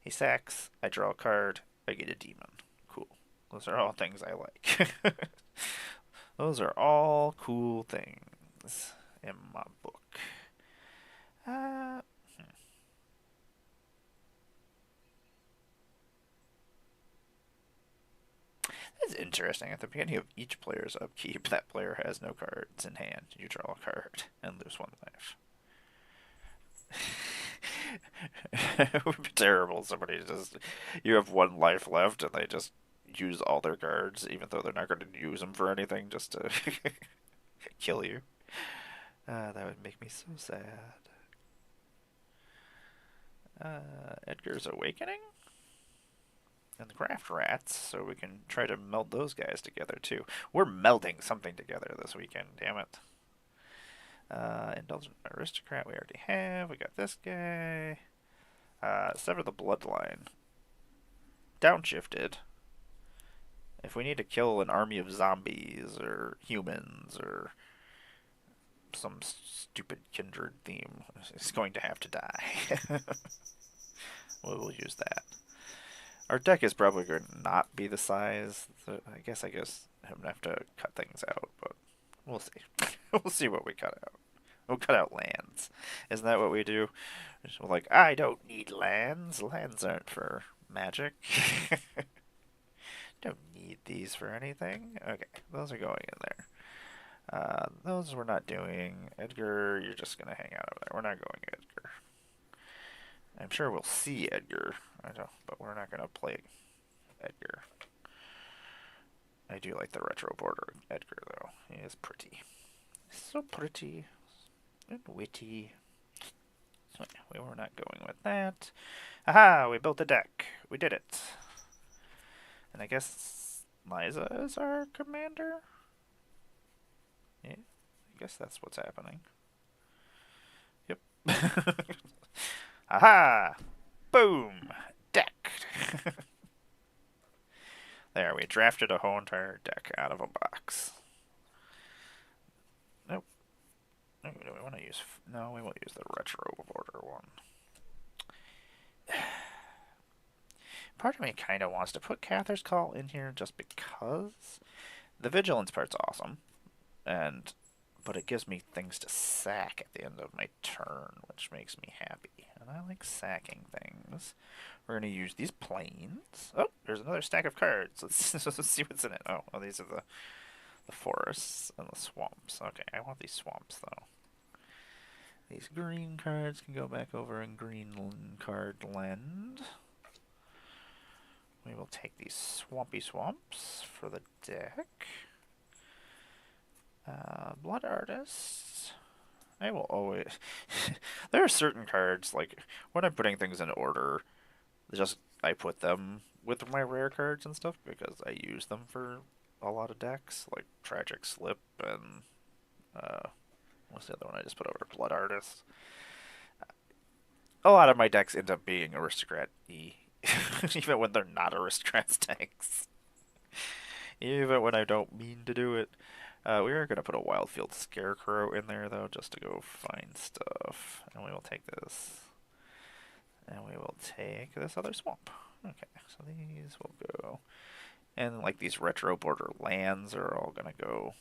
he sacks, I draw a card, I get a demon. Cool. Those are all things I like. Those are all cool things in my book. It's interesting. At the beginning of each player's upkeep, that player has no cards in hand. You draw a card and lose 1 life. It would be terrible. Somebody just... You have 1 life left and they just use all their cards, even though they're not going to use them for anything, just to kill you. That would make me so sad. Edgar's Awakening? And the Craft Rats, so we can try to meld those guys together too. We're melding something together this weekend, damn it. Indulgent Aristocrat we already have. We got this guy. Sever the Bloodline. Downshifted. If we need to kill an army of zombies or humans or some stupid kindred theme, it's going to have to die. We'll use that. Our deck is probably going to not be the size. So I guess I'm going to have to cut things out, but we'll see. We'll see what we cut out. We'll cut out lands. Isn't that what we do? We're like, I don't need lands. Lands aren't for magic. Don't need these for anything. Okay, those are going in there. Those we're not doing. Edgar, you're just going to hang out over there. We're not going Edgar. I'm sure we'll see Edgar, but we're not going to play Edgar. I do like the retro border Edgar, though. He is pretty. So pretty and witty. So we were not going with that. Aha! We built a deck. We did it. And I guess Liza is our commander? Yeah, I guess that's what's happening. Yep. Aha! Boom! Deck! There, we drafted a whole entire deck out of a box. Nope. No, do we want to use... No, we won't use the retro border one. Part of me kind of wants to put Cather's Call in here just because. The Vigilance part's awesome. But it gives me things to sack at the end of my turn, which makes me happy. And I like sacking things. We're going to use these planes. Oh, there's another stack of cards. Let's see what's in it. Oh, well, these are the forests and the swamps. Okay, I want these swamps, though. These green cards can go back over in green card land. We will take these swampy swamps for the deck. Blood Artist. I will always... There are certain cards, like, when I'm putting things in order, I put them with my rare cards and stuff, because I use them for a lot of decks, like Tragic Slip and, what's the other one I just put over? Blood Artist. A lot of my decks end up being Aristocrat-y, even when they're not Aristocrats decks. Even when I don't mean to do it. We are going to put a Wildfield Scarecrow in there, though, just to go find stuff. And we will take this. And we will take this other swamp. Okay, so these will go. And, like, these retro border lands are all going to go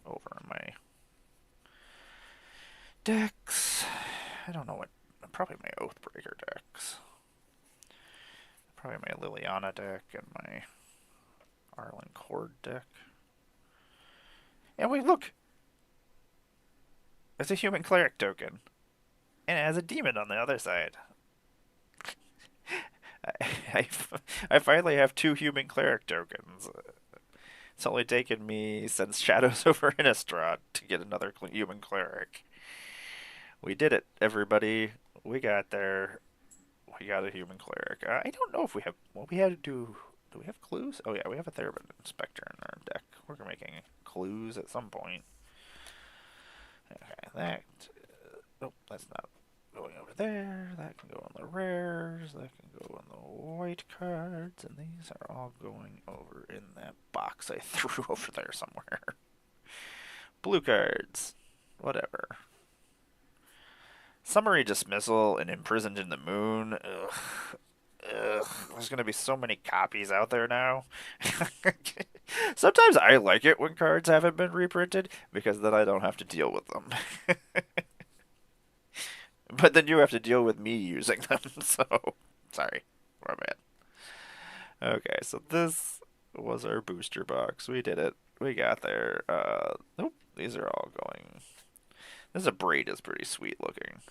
over in my decks. I don't know what... Probably my Oathbreaker decks. Probably my Liliana deck and my Arlen Cord deck. And wait, look! It's a human cleric token. And it has a demon on the other side. I finally have 2 human cleric tokens. It's only taken me since Shadows over Innistrad to get another human cleric. We did it, everybody. We got there. We got a human cleric. I don't know if we have... What we had to do... Do we have clues? Oh yeah, we have a Therbid Inspector in our deck. We're making clues at some point. Okay, that... oh, that's not going over there. That can go on the rares. That can go on the white cards. And these are all going over in that box I threw over there somewhere. Blue cards. Whatever. Summary dismissal and imprisoned in the moon. Ugh. Ugh. There's gonna be so many copies out there now. Sometimes I like it when cards haven't been reprinted because then I don't have to deal with them. But then you have to deal with me using them, so sorry. My bad. Okay, so this was our booster box. We did it. We got there. Nope, these are all going. This braid is pretty sweet looking.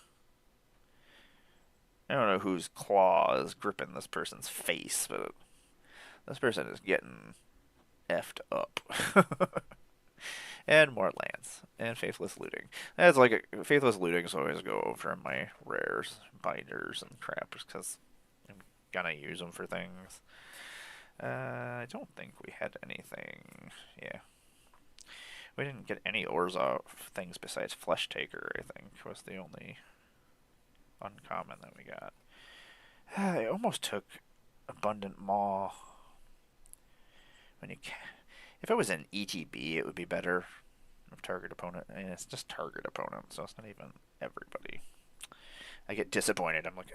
I don't know whose claw is gripping this person's face, but this person is getting effed up. And more lands. And Faithless Looting. That's like Faithless Looting always go over my rares, binders, and crap, because I'm gonna use them for things. I don't think we had anything. Yeah. We didn't get any Orzhov things besides Flesh Taker, I think, was the only uncommon that we got. I almost took Abundant Maw. When you if it was an ETB, it would be better. Of target opponent, and it's just target opponent, so it's not even everybody. I get disappointed. I'm like,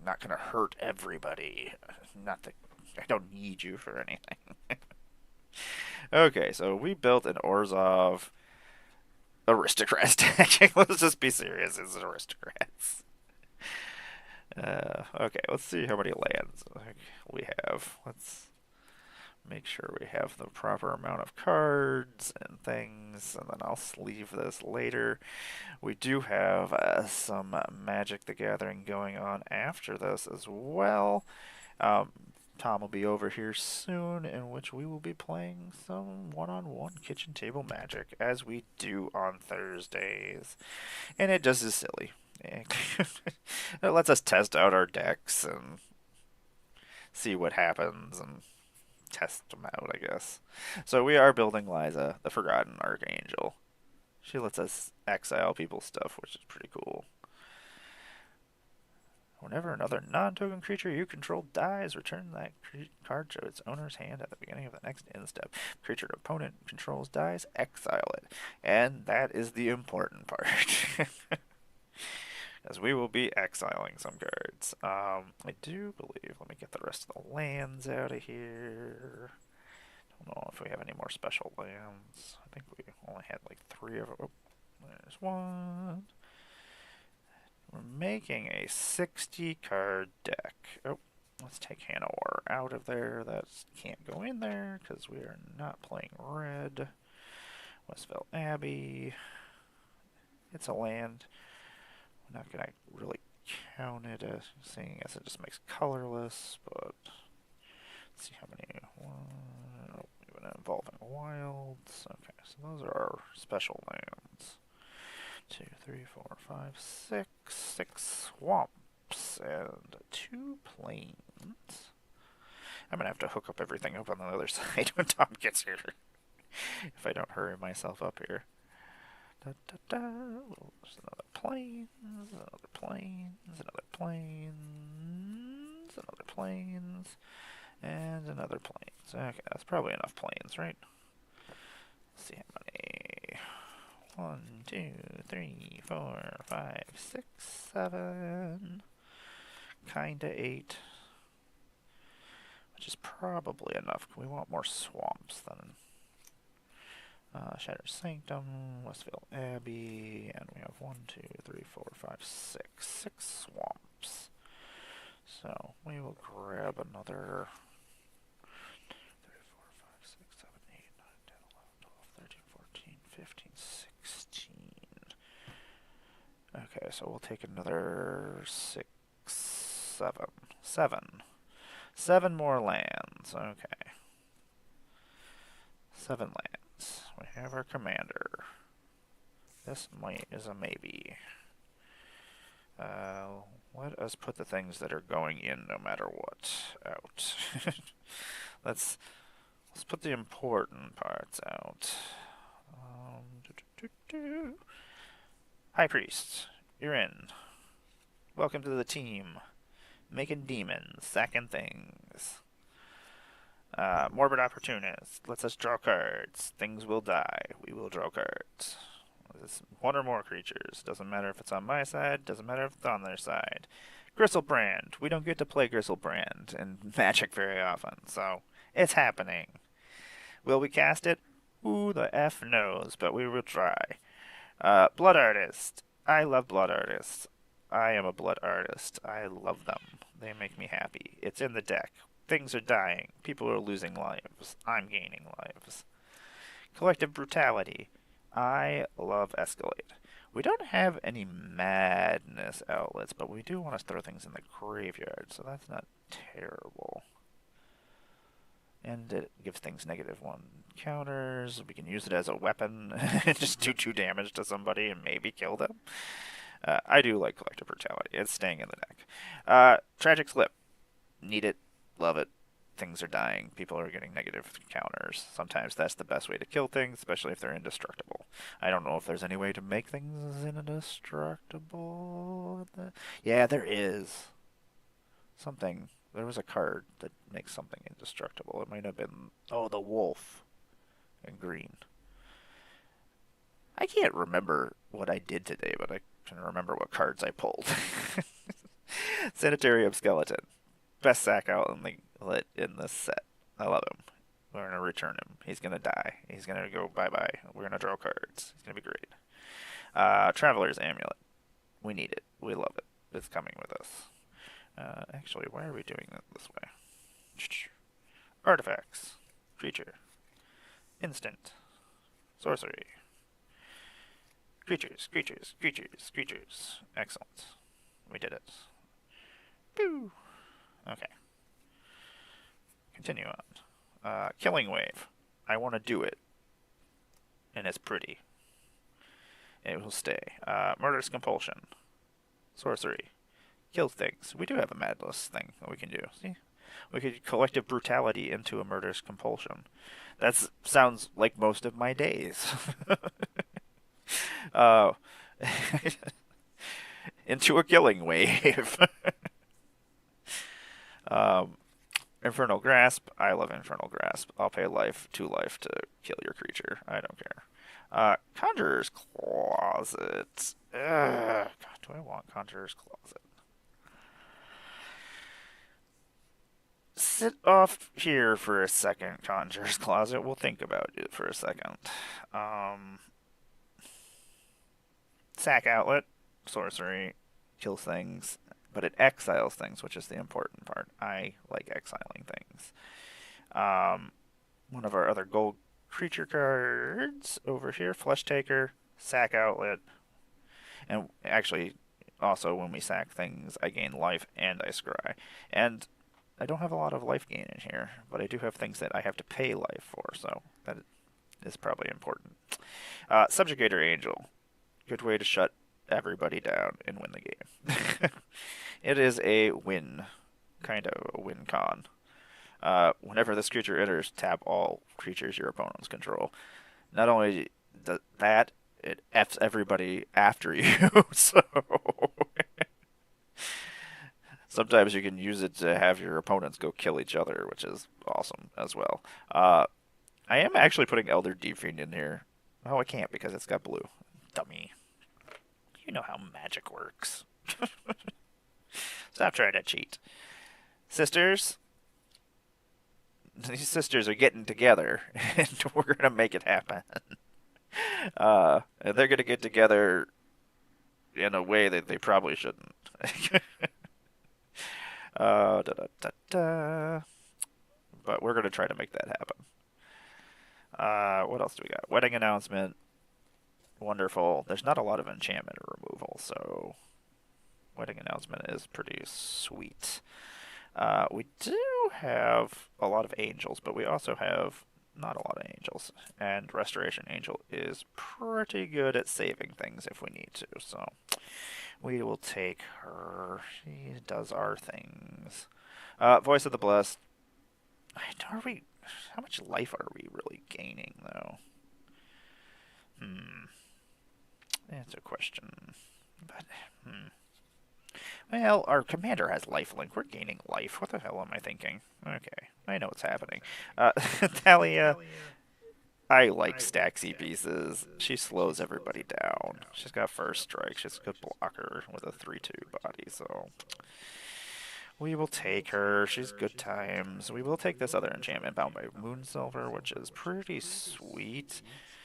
not gonna hurt everybody. Not that I don't need you for anything. Okay, so we built an Orzhov aristocrats deck. Let's just be serious. It's aristocrats. Okay, let's see how many lands we have. Let's make sure we have the proper amount of cards and things, and then I'll sleeve this later. We do have some Magic the Gathering going on after this as well. Tom will be over here soon, in which we will be playing some one-on-one kitchen table Magic, as we do on Thursdays. And it just is silly. It lets us test out our decks and see what happens, and test them out, I guess. So we are building Liza, the Forgotten Archangel. She lets us exile people's stuff, which is pretty cool. Whenever another non-token creature you control dies, return that card to its owner's hand at the beginning of the next end step. Creature opponent controls dies, exile it. And that is the important part. As we will be exiling some cards. I do believe, let me get the rest of the lands out of here. Don't know if we have any more special lands. I think we only had like 3 of them. Oh, there's one. We're making a 60 card deck. Oh, let's take Hanowar out of there. That can't go in there because we are not playing red. Westville Abbey. It's a land. I'm not going to really count it as seeing as it just makes colorless, but let's see how many. Even involving wilds. Okay, so those are our special lands. 2, 3, 4, 5, 6. 6 swamps and 2 plains. I'm gonna have to hook up everything up on the other side when Tom gets here. If I don't hurry myself up here. Da, da, da. There's another plains, another plains, another plains, another plains, and another plains. Okay, that's probably enough plains, right? Let's see how many. 1, 2, 3, 4, 5, 6, 7. Kinda 8. Which is probably enough. We want more swamps than Shattered Sanctum, Westville Abbey, and we have 1, 2, 3, 4, 5, 6. 6 swamps. So we will grab another 3, 4, 5, 6, 7, 8, 9, 10, 11, 12, 13, 14, 15, 16. Okay, so we'll take another 6, 7. 7. 7 more lands. Okay. 7 lands. We have our commander. This is a maybe. Let us put the things that are going in no matter what out. let's put the important parts out. High Priest, you're in. Welcome to the team. Making demons, sacking things. Morbid Opportunist lets us draw cards. Things will die. We will draw cards. This is one or more creatures. Doesn't matter if it's on my side. Doesn't matter if it's on their side. Gristlebrand. We don't get to play Gristlebrand in Magic very often, so it's happening. Will we cast it? Who the F knows, but we will try. Blood Artist. I love Blood Artists. I am a Blood Artist. I love them. They make me happy. It's in the deck. Things are dying. People are losing lives. I'm gaining lives. Collective Brutality. I love Escalate. We don't have any madness outlets, but we do want to throw things in the graveyard, so that's not terrible. And it gives things -1 counters. We can use it as a weapon and just do 2 damage to somebody and maybe kill them. I do like Collective Brutality. It's staying in the deck. Tragic Slip. Need it. Love it. Things are dying. People are getting negative counters. Sometimes that's the best way to kill things, especially if they're indestructible. I don't know if there's any way to make things indestructible. Yeah, there is. Something. There was a card that makes something indestructible. It might have been... Oh, the wolf. In green. I can't remember what I did today, but I can remember what cards I pulled. Sanitarium Skeleton. Best sack out in this set. I love him. We're going to return him. He's going to die. He's going to go bye-bye. We're going to draw cards. It's going to be great. Traveler's Amulet. We need it. We love it. It's coming with us. Actually, why are we doing it this way? Artifacts. Creature. Instant. Sorcery. Creatures, creatures, creatures, creatures. Excellent. We did it. Boo! Okay. Continue on. Killing Wave. I want to do it. And it's pretty. It will stay. Murderous Compulsion. Sorcery. Kill things. We do have a madness thing that we can do. See? We could Collective Brutality into a Murderous Compulsion. That sounds like most of my days. Into a Killing Wave. Infernal Grasp. I love Infernal Grasp. I'll pay 2 life to kill your creature. I don't care. Conjurer's Closet. God, do I want Conjurer's Closet? Sit off here for a second, Conjurer's Closet. We'll think about it for a second. Sack Outlet. Sorcery. Kills things. But it exiles things, which is the important part. I like exiling things. One of our other gold creature cards over here, Flesh Taker, Sack Outlet. And actually, also when we sack things, I gain life and I scry. And I don't have a lot of life gain in here, but I do have things that I have to pay life for, so that is probably important. Subjugator Angel. Good way to shut everybody down and win the game. It is a win. Kind of a win con. Whenever this creature enters, tap all creatures your opponents control. Not only that, it Fs everybody after you, so... Sometimes you can use it to have your opponents go kill each other, which is awesome as well. I am actually putting Elder Deep Fiend in here. Oh, I can't because it's got blue. Dummy. You know how magic works. Stop trying to cheat. Sisters. These sisters are getting together, and we're going to make it happen. And they're going to get together in a way that they probably shouldn't. But we're going to try to make that happen. What else do we got? Wedding Announcement. Wonderful. There's not a lot of enchantment removal, so Wedding Announcement is pretty sweet. We do have a lot of angels, but we also have not a lot of angels. And Restoration Angel is pretty good at saving things if we need to, so we will take her. She does our things. Voice of the Blessed. How much life are we really gaining, though? That's a question. But, Well, our commander has lifelink. We're gaining life. What the hell am I thinking? Okay, I know what's happening. Thalia. I like Staxy pieces. She slows everybody down. She's got first strike. She's a good blocker with a 3-2 body, so we will take her. She's good times. We will take this other enchantment bound by Moonsilver, which is pretty sweet.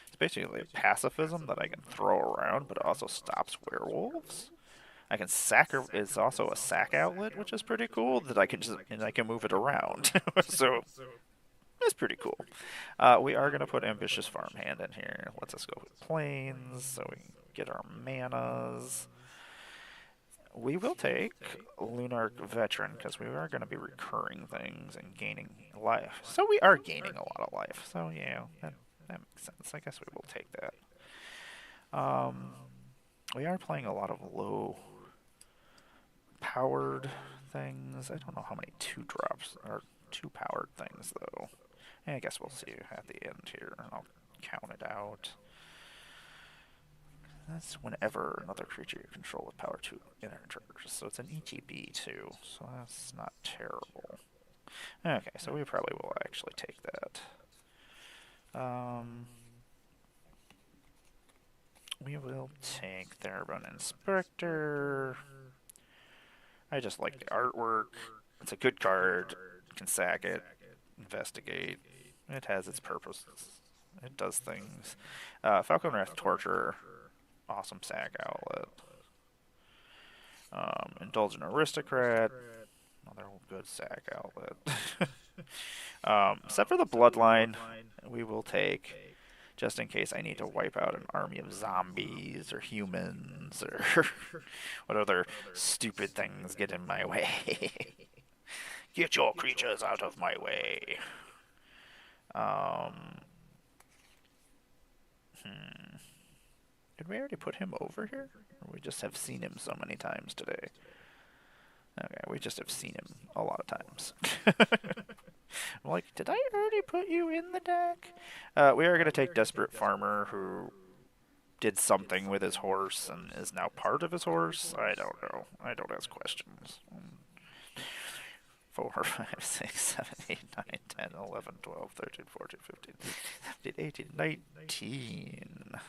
It's basically a pacifism that I can throw around, but it also stops werewolves. I can sack her. It's also a sack outlet, which is pretty cool. That I can just and I can move it around. So it's pretty cool. We are gonna put ambitious farmhand in here. Let's us go with plains so we can get our manas. We will take Lunar Veteran because we are going to be recurring things and gaining life. So we are gaining a lot of life. So yeah, that makes sense. I guess we will take that. We are playing a lot of low powered things. I don't know how many 2-drops or 2-powered things though. I guess we'll see at the end here. I'll count it out. That's whenever another creature you control with power 2 enters. So it's an ETB too, so that's not terrible. Okay, so we probably will actually take that. We will take Theremin Inspector. I just like the artwork. It's a good card. You can sack it, investigate. It has its purpose. It does things. Falcon Wrath Torture. Awesome sack outlet. Indulgent Aristocrat. Another good sack outlet. Except for the Bloodline, we will take, just in case I need to wipe out an army of zombies or humans or what other stupid things get in my way. Get your creatures out of my way. Did we already put him over here? Or we just have seen him so many times today? Okay, we just have seen him a lot of times. I'm like, did I already put you in the deck? We are going to take Desperate Farmer, who did something with his horse and is now part of his horse. I don't know. I don't ask questions. 4, 5, 6, 7, 8, 9, 10, 11, 12, 13, 14, 15, 17, 18, 19,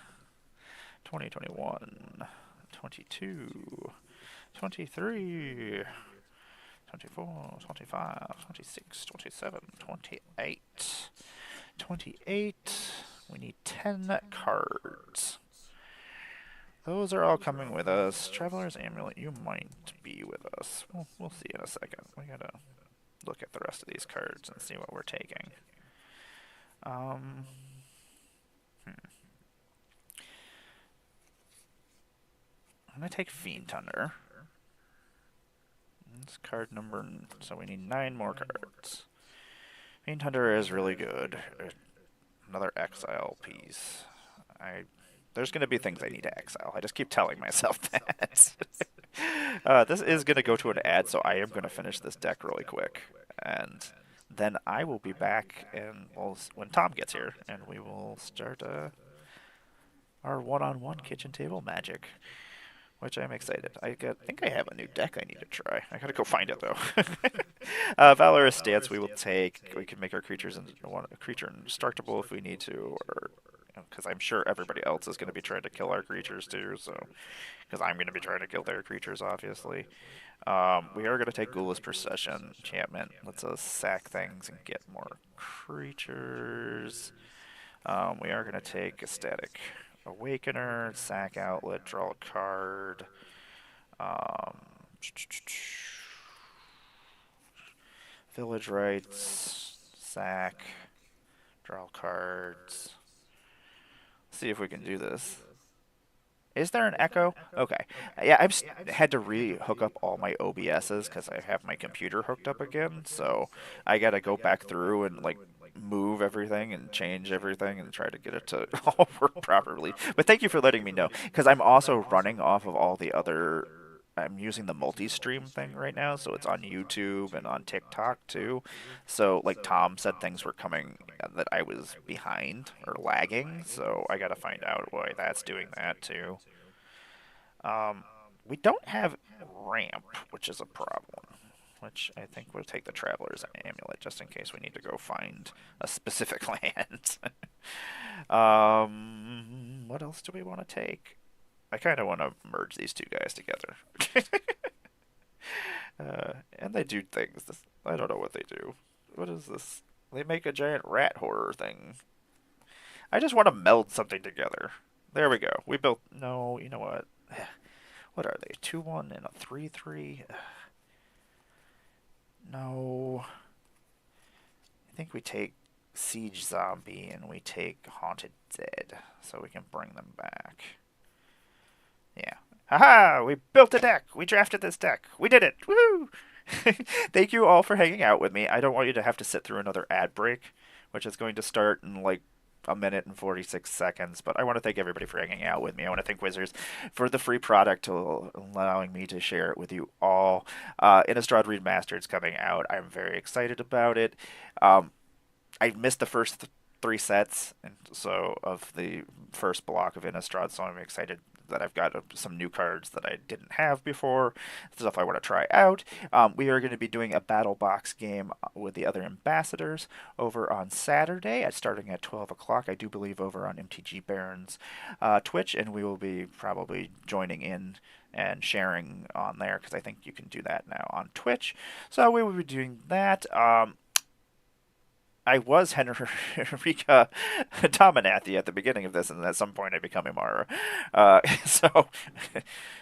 20, 21, 22, 23, 24, 25, 26, 27, 28, 28. We need 10 cards. Those are all coming with us. Traveler's Amulet, you might be with us. We'll see in a second. We gotta look at the rest of these cards and see what we're taking. I'm gonna take Fiend Hunter. It's card number, so we need 9 more cards. Fiend Hunter is really good. Another exile piece. There's going to be things I need to exile. I just keep telling myself that. This is going to go to an ad, so I am going to finish this deck really quick. And then I will be back when Tom gets here, and we will start our one-on-one kitchen table magic, which I'm excited. I think I have a new deck I need to try. I gotta go find it though. Valorous Stance we will take. We can make our creatures into a creature indestructible if we need to, or because I'm sure everybody else is going to be trying to kill our creatures too. So, because I'm going to be trying to kill their creatures, obviously. We are going to take Ghoulish Procession enchantment. Let's sack things and get more creatures. We are going to take Ecstatic Awakener, sack outlet, draw a card. Village Rites, sack, draw cards. See if we can do this. Is there an echo? Okay. Yeah, I've had to re-hook up all my OBSs because I have my computer hooked up again, so I gotta go back through and like move everything and change everything and try to get it to all work properly. But thank you for letting me know, because I'm also running off of all the other. I'm using the multi-stream thing right now, so it's on YouTube and on TikTok too. So like Tom said, things were coming that I was behind or lagging, so I gotta find out why that's doing that too. We don't have ramp, which is a problem. which I think we'll take the Traveler's Amulet just in case we need to go find a specific land. What else do we want to take? I kind of want to merge these two guys together. And they do things. I don't know what they do. What is this? They make a giant rat horror thing. I just want to meld something together. There we go. We built... No, you know what? What are they? 2-1 and a 3-3? No. I think we take Siege Zombie and we take Haunted Dead so we can bring them back. Yeah. Haha! We built a deck! We drafted this deck! We did it! Woo! Thank you all for hanging out with me. I don't want you to have to sit through another ad break, which is going to start in like a minute and 46 seconds, but I want to thank everybody for hanging out with me. I want to thank Wizards for the free product, allowing me to share it with you all. Innistrad Remastered's coming out. I'm very excited about it. I missed the first three sets, and so of the first block of Innistrad, so I'm excited that I've got some new cards that I didn't have before, stuff I want to try out. We are going to be doing a battle box game with the other ambassadors over on Saturday, starting at 12 o'clock, I do believe, over on MTG Baron's Twitch, and we will be probably joining in and sharing on there, because I think you can do that now on Twitch. So we will be doing that. I was Henrika Dominathi at the beginning of this, and at some point I become Emmara. So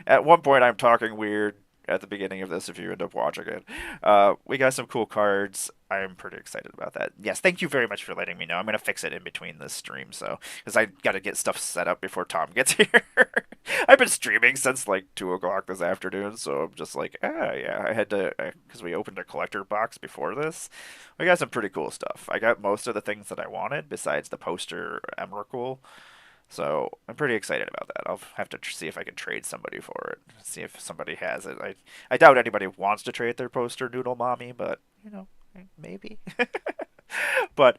at one point I'm talking weird at the beginning of this if you end up watching it. We got some cool cards. I'm pretty excited about that. Yes, thank you very much for letting me know. I'm going to fix it in between this stream, so because I got to get stuff set up before Tom gets here. I've been streaming since like 2 o'clock this afternoon, so I'm just like, yeah, I had to, because we opened a collector box before this. We got some pretty cool stuff. I got most of the things that I wanted, besides the poster Emrakul. So I'm pretty excited about that. I'll have to see if I can trade somebody for it. See if somebody has it. I doubt anybody wants to trade their poster Noodle Mommy, but you know, maybe. But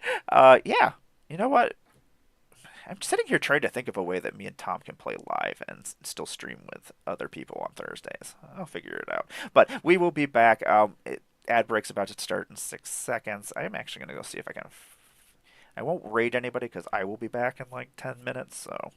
yeah, you know what? I'm sitting here trying to think of a way that me and Tom can play live and still stream with other people on Thursdays. I'll figure it out. But we will be back. Ad break's about to start in 6 seconds. I am actually going to go see if I can. I won't raid anybody because I will be back in like 10 minutes. So.